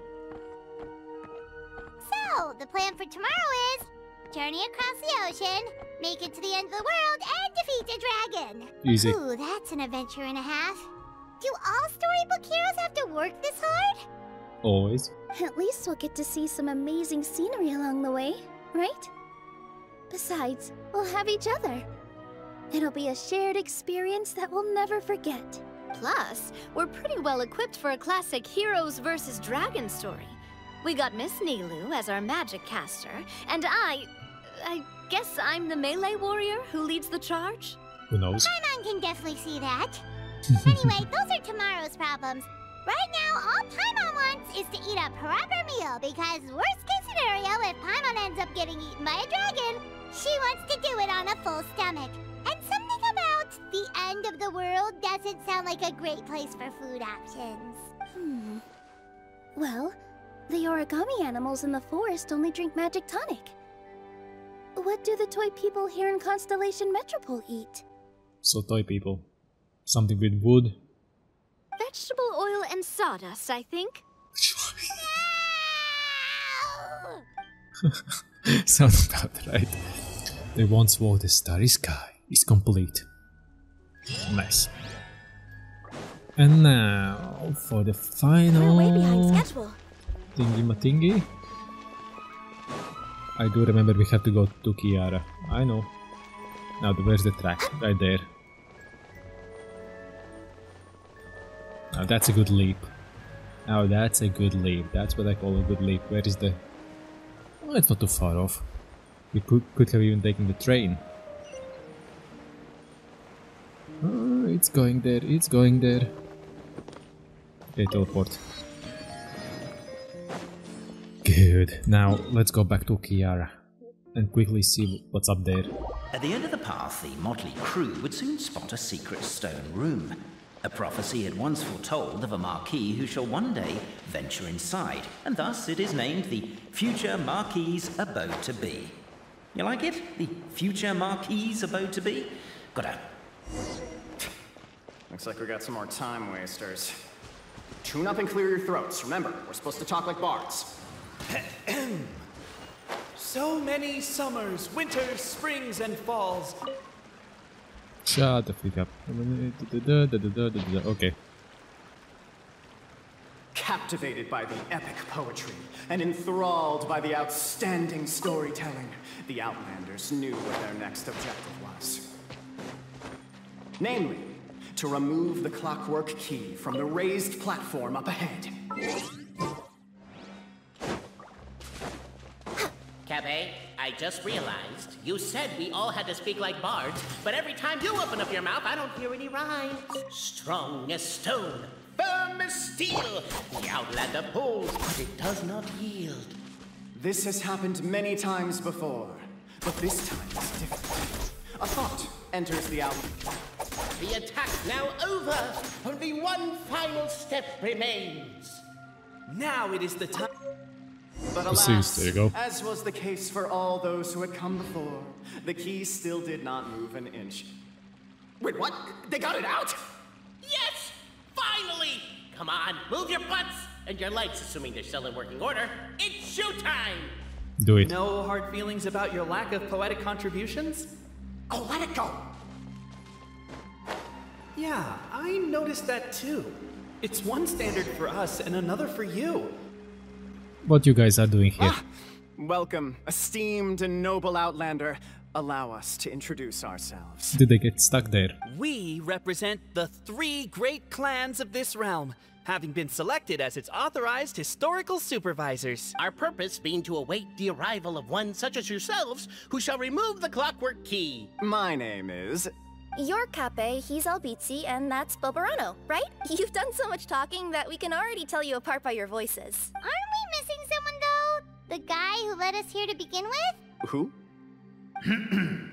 So, the plan for tomorrow is journey across the ocean, make it to the end of the world, and defeat a dragon. Easy. Ooh, that's an adventure and a half. Do all storybook heroes have to work this hard? Always. At least we'll get to see some amazing scenery along the way, right? Besides, we'll have each other. It'll be a shared experience that we'll never forget. Plus, we're pretty well equipped for a classic heroes versus dragon story. We got Miss Nilu as our magic caster, and I guess I'm the melee warrior who leads the charge? Who knows? Paimon can definitely see that. Anyway, those are tomorrow's problems. Right now, all Paimon wants is to eat a proper meal, because worst case scenario, if Paimon ends up getting eaten by a dragon, she wants to do it on a full stomach. And something about the end of the world doesn't sound like a great place for food options. Well, the origami animals in the forest only drink magic tonic. What do the toy people here in Constellation Metropole eat? So toy people. Something with wood. Vegetable oil and sawdust, I think. Sounds about right. They once wore the starry sky. Is complete. Nice. And now for the final. We're way behind schedule. Thingy-ma-thingy. I do remember we have to go to Kiara. I know. Now where's the track? Right there. Now that's a good leap. Now that's a good leap. That's what I call a good leap. Where is the... Well, it's not too far off. We could have even taken the train. Oh, it's going there. It's going there. Okay, teleport. Good. Now let's go back to Kiara and quickly see what's up there. At the end of the path, the motley crew would soon spot a secret stone room. A prophecy had once foretold of a Marquis who shall one day venture inside, and thus it is named the Future Marquis's Abode to Be. You like it? The Future Marquis's Abode to Be? Gotta... Looks like we got some more time wasters. Tune up and clear your throats. Remember, we're supposed to talk like bards. So many summers, winters, springs, and falls. Shut the freak up. Okay. Captivated by the epic poetry and enthralled by the outstanding storytelling, the Outlanders knew what their next objective was. Namely, to remove the clockwork key from the raised platform up ahead. Cabe, I just realized you said we all had to speak like bards, but every time you open up your mouth, I don't hear any rhymes. Strong as stone, firm as steel, the Outlander pulls, but it does not yield. This has happened many times before, but this time is different. A thought enters the Outlander. The attack's now over. Only one final step remains. Now it is the time. But Proceeds, there you go. as was the case for all those who had come before, the key still did not move an inch. Wait, what? They got it out? Yes! Finally! Come on, move your butts and your legs, assuming they're still in working order. It's showtime! Do it. No hard feelings about your lack of poetic contributions? Oh, let it go! Yeah, I noticed that too. It's one standard for us and another for you. What you guys are doing here? Welcome, esteemed and noble Outlander. Allow us to introduce ourselves. Did they get stuck there? We represent the 3 great clans of this realm, having been selected as its authorized historical supervisors. Our purpose being to await the arrival of one such as yourselves, who shall remove the clockwork key. My name is... You're Cape, he's Albizzi, and that's Bobarano, right? You've done so much talking that we can already tell you apart by your voices. Aren't we missing someone, though? The guy who led us here to begin with? Who?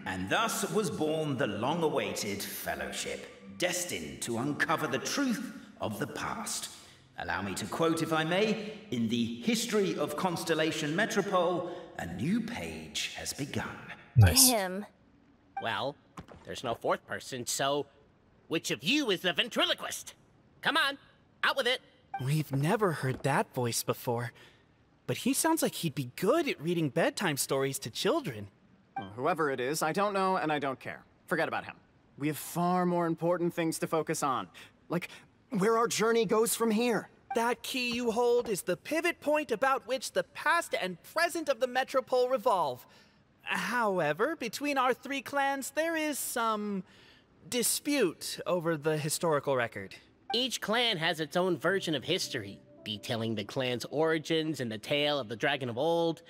And thus was born the long-awaited fellowship, destined to uncover the truth of the past. Allow me to quote, if I may, in the history of Constellation Metropole, a new page has begun. Nice. Him. Well, there's no fourth person, so which of you is the ventriloquist? Come on, out with it. We've never heard that voice before, but he sounds like he'd be good at reading bedtime stories to children. Whoever it is, I don't know and I don't care. Forget about him. We have far more important things to focus on, like where our journey goes from here. That key you hold is the pivot point about which the past and present of the Metropole revolve. However, between our 3 clans, there is some dispute over the historical record. Each clan has its own version of history, detailing the clan's origins and the tale of the Dragon of Old.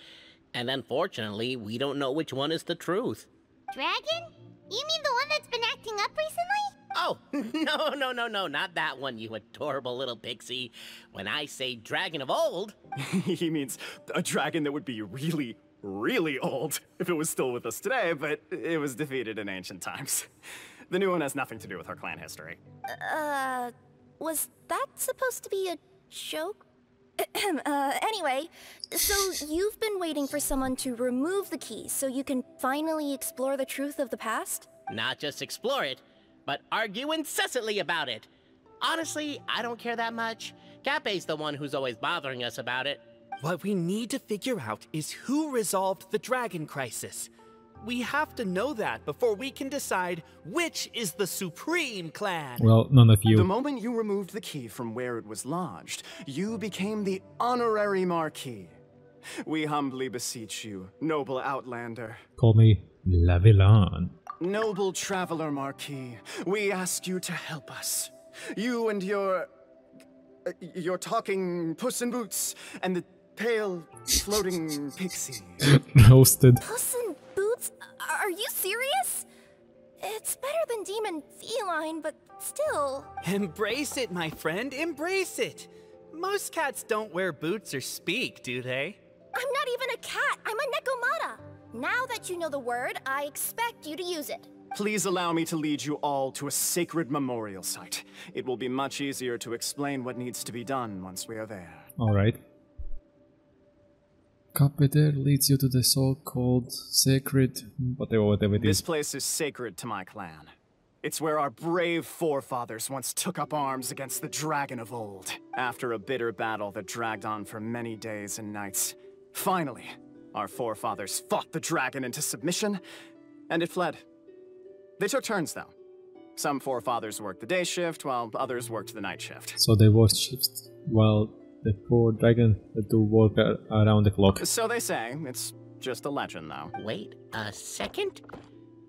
And unfortunately, we don't know which one is the truth. Dragon? You mean the one that's been acting up recently? Oh, no, not that one, you adorable little pixie. When I say Dragon of Old... He means a dragon that would be really, really old if it was still with us today, but it was defeated in ancient times. The new one has nothing to do with our clan history. Was that supposed to be a joke? Anyway, so you've been waiting for someone to remove the key so you can finally explore the truth of the past? Not just explore it, but argue incessantly about it. Honestly, I don't care that much. Cape's the one who's always bothering us about it. What we need to figure out is who resolved the dragon crisis. We have to know that before we can decide which is the supreme clan. Well, none of you. The moment you removed the key from where it was lodged, you became the honorary Marquis. We humbly beseech you, noble Outlander. Call me La Villain. Noble Traveler Marquis, we ask you to help us. You and your talking Puss in Boots and the pale floating pixie. Roasted. Puss in Boots? Are you serious? It's better than demon feline, but still. Embrace it, my friend, embrace it. Most cats don't wear boots or speak, do they? I'm not even a cat, I'm a Nekomata. Now that you know the word, I expect you to use it. Please allow me to lead you all to a sacred memorial site. It will be much easier to explain what needs to be done once we are there. Alright. Capiter leads you to the so-called sacred... whatever it is. This place is sacred to my clan. It's where our brave forefathers once took up arms against the Dragon of Old. After a bitter battle that dragged on for many days and nights, finally, our forefathers fought the dragon into submission, and it fled. They took turns, though. Some forefathers worked the day shift, while others worked the night shift. So they worked shifts, while the poor dragon had to work around the clock. So they say. It's just a legend, though. Wait a second?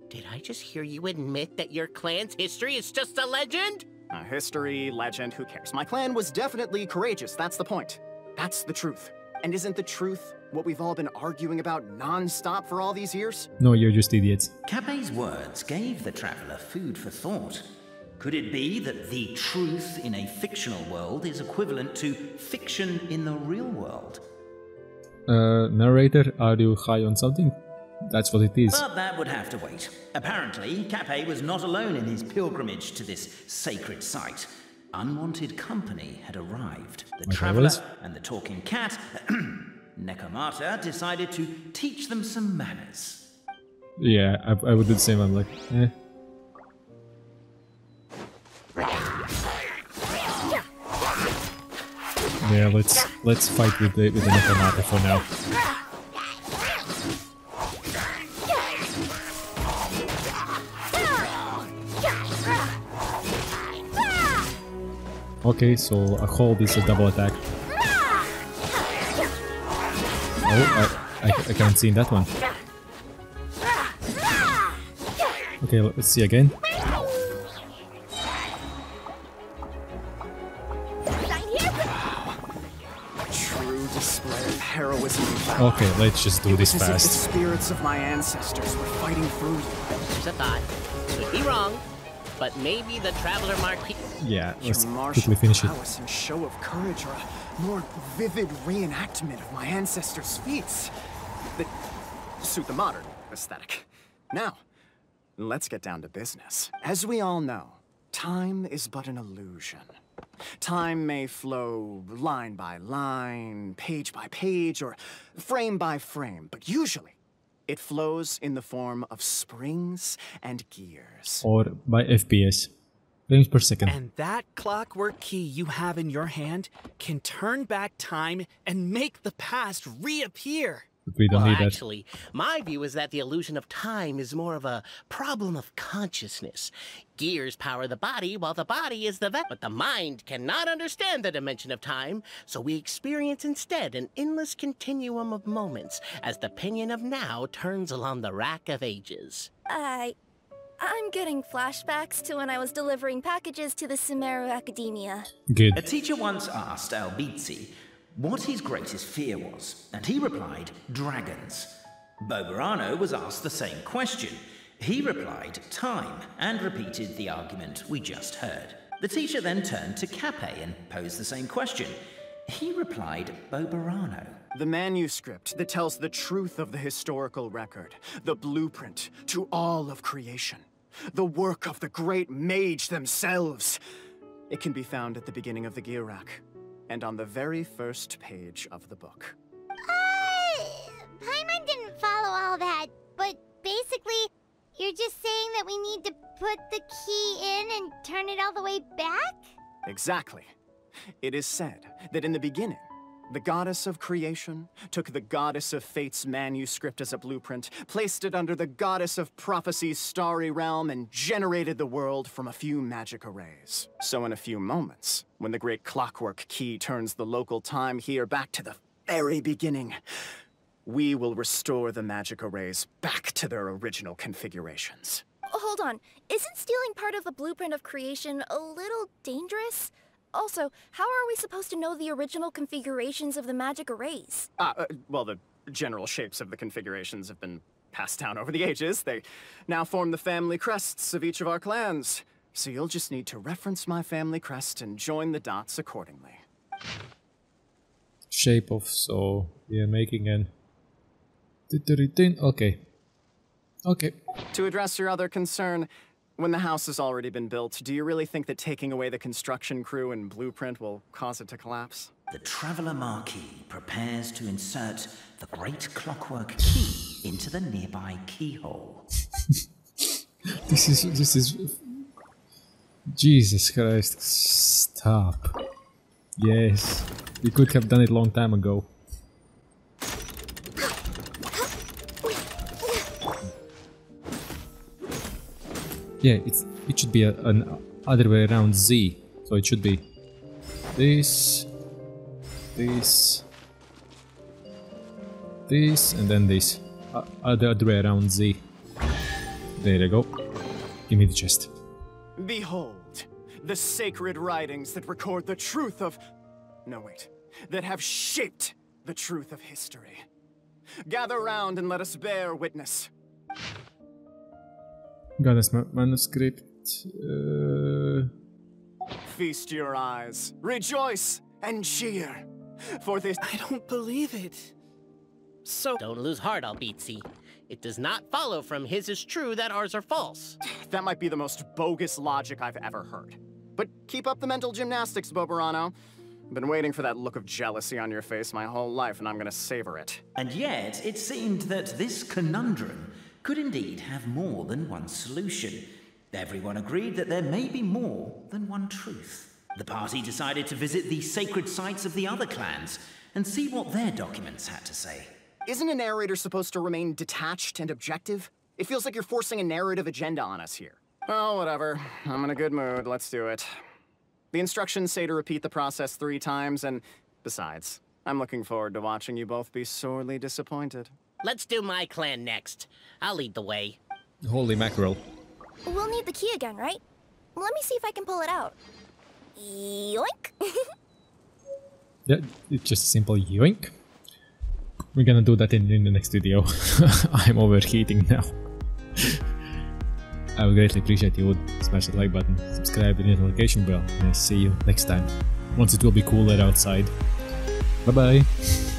Did I just hear you admit that your clan's history is just a legend? History, legend, who cares? My clan was definitely courageous, that's the point. That's the truth. And isn't the truth What we've all been arguing about non-stop for all these years? No, you're just idiots. Capet's words gave the traveler food for thought. Could it be that the truth in a fictional world is equivalent to fiction in the real world? Narrator, are you high on something? That's what it is. But that would have to wait. Apparently, Capet was not alone in his pilgrimage to this sacred site. Unwanted company had arrived. The traveler and the talking cat, Nekomata, decided to teach them some manners. Yeah, I would do the same. I'm like, eh. Yeah, let's fight with the Nekomata for now. Okay, so a hold is a double attack. Oh, I can't see in that one. Okay, let's see again. True display of heroism. Okay, let's just do this fast. The spirits of my ancestors were fighting through you. There's a thought. Could be wrong, but maybe the Traveler Marquis... Yeah, let's quickly finish it. And show of courage, or a more vivid reenactment of my ancestors' feats that suit the modern aesthetic. Now, let's get down to business. As we all know, time is but an illusion. Time may flow line by line, page by page, or frame by frame, but usually it flows in the form of springs and gears. Or by FPS. Frames per second. And that clockwork key you have in your hand can turn back time and make the past reappear. But we don't need that. Actually, my view is that the illusion of time is more of a problem of consciousness. Gears power the body, while the body is the but the mind cannot understand the dimension of time, so we experience instead an endless continuum of moments as the pinion of now turns along the rack of ages. I'm getting flashbacks to when I was delivering packages to the Sumeru Academia. Good. A teacher once asked Albizzi what his greatest fear was, and he replied, dragons. Boberano was asked the same question. He replied, time, and repeated the argument we just heard. The teacher then turned to Capet and posed the same question. He replied, Boberano. The manuscript that tells the truth of the historical record, the blueprint to all of creation, the work of the great mage themselves. It can be found at the beginning of the Girac, and on the very first page of the book. Paimon didn't follow all that, but basically, you're just saying that we need to put the key in and turn it all the way back? Exactly. It is said that in the beginning, the goddess of creation took the goddess of fate's manuscript as a blueprint, placed it under the goddess of prophecy's starry realm, and generated the world from a few magic arrays. So in a few moments, when the great clockwork key turns the local time here back to the very beginning, we will restore the magic arrays back to their original configurations. Hold on, isn't stealing part of the blueprint of creation a little dangerous? Also, how are we supposed to know the original configurations of the magic arrays? Well, the general shapes of the configurations have been passed down over the ages. They now form the family crests of each of our clans. So you'll just need to reference my family crest and join the dots accordingly. Shape of, so we are making an... Okay. Okay. To address your other concern, when the house has already been built, do you really think that taking away the construction crew and blueprint will cause it to collapse? The Traveler Marquis prepares to insert the great clockwork key into the nearby keyhole. This is... Jesus Christ. Stop. Yes. We could have done it a long time ago. Yeah, it should be an other way around Z. So it should be this, this, this, and then this. The other way around Z. There you go. Give me the chest. Behold, the sacred writings that record the truth of... No, wait. That have shaped the truth of history. Gather round and let us bear witness. Goddess manuscript. Feast your eyes, rejoice, and cheer. For this— I don't believe it. So— Don't lose heart, Albizzi. It does not follow from his is true that ours are false. That might be the most bogus logic I've ever heard. But keep up the mental gymnastics, Boberano. I've been waiting for that look of jealousy on your face my whole life, and I'm gonna savor it. And yet, it seemed that this conundrum could indeed have more than one solution. Everyone agreed that there may be more than one truth. The party decided to visit the sacred sites of the other clans and see what their documents had to say. Isn't a narrator supposed to remain detached and objective? It feels like you're forcing a narrative agenda on us here. Oh, whatever. I'm in a good mood. Let's do it. The instructions say to repeat the process 3 times, and besides, I'm looking forward to watching you both be sorely disappointed. Let's do my clan next. I'll lead the way. Holy mackerel. We'll need the key again, right? Let me see if I can pull it out. Yoink! Yeah, it's just a simple yoink. We're gonna do that in the next video. I'm overheating now. I would greatly appreciate you would smash the like button, subscribe and hit the notification bell, and I'll see you next time. Once it will be cooler outside. Bye bye!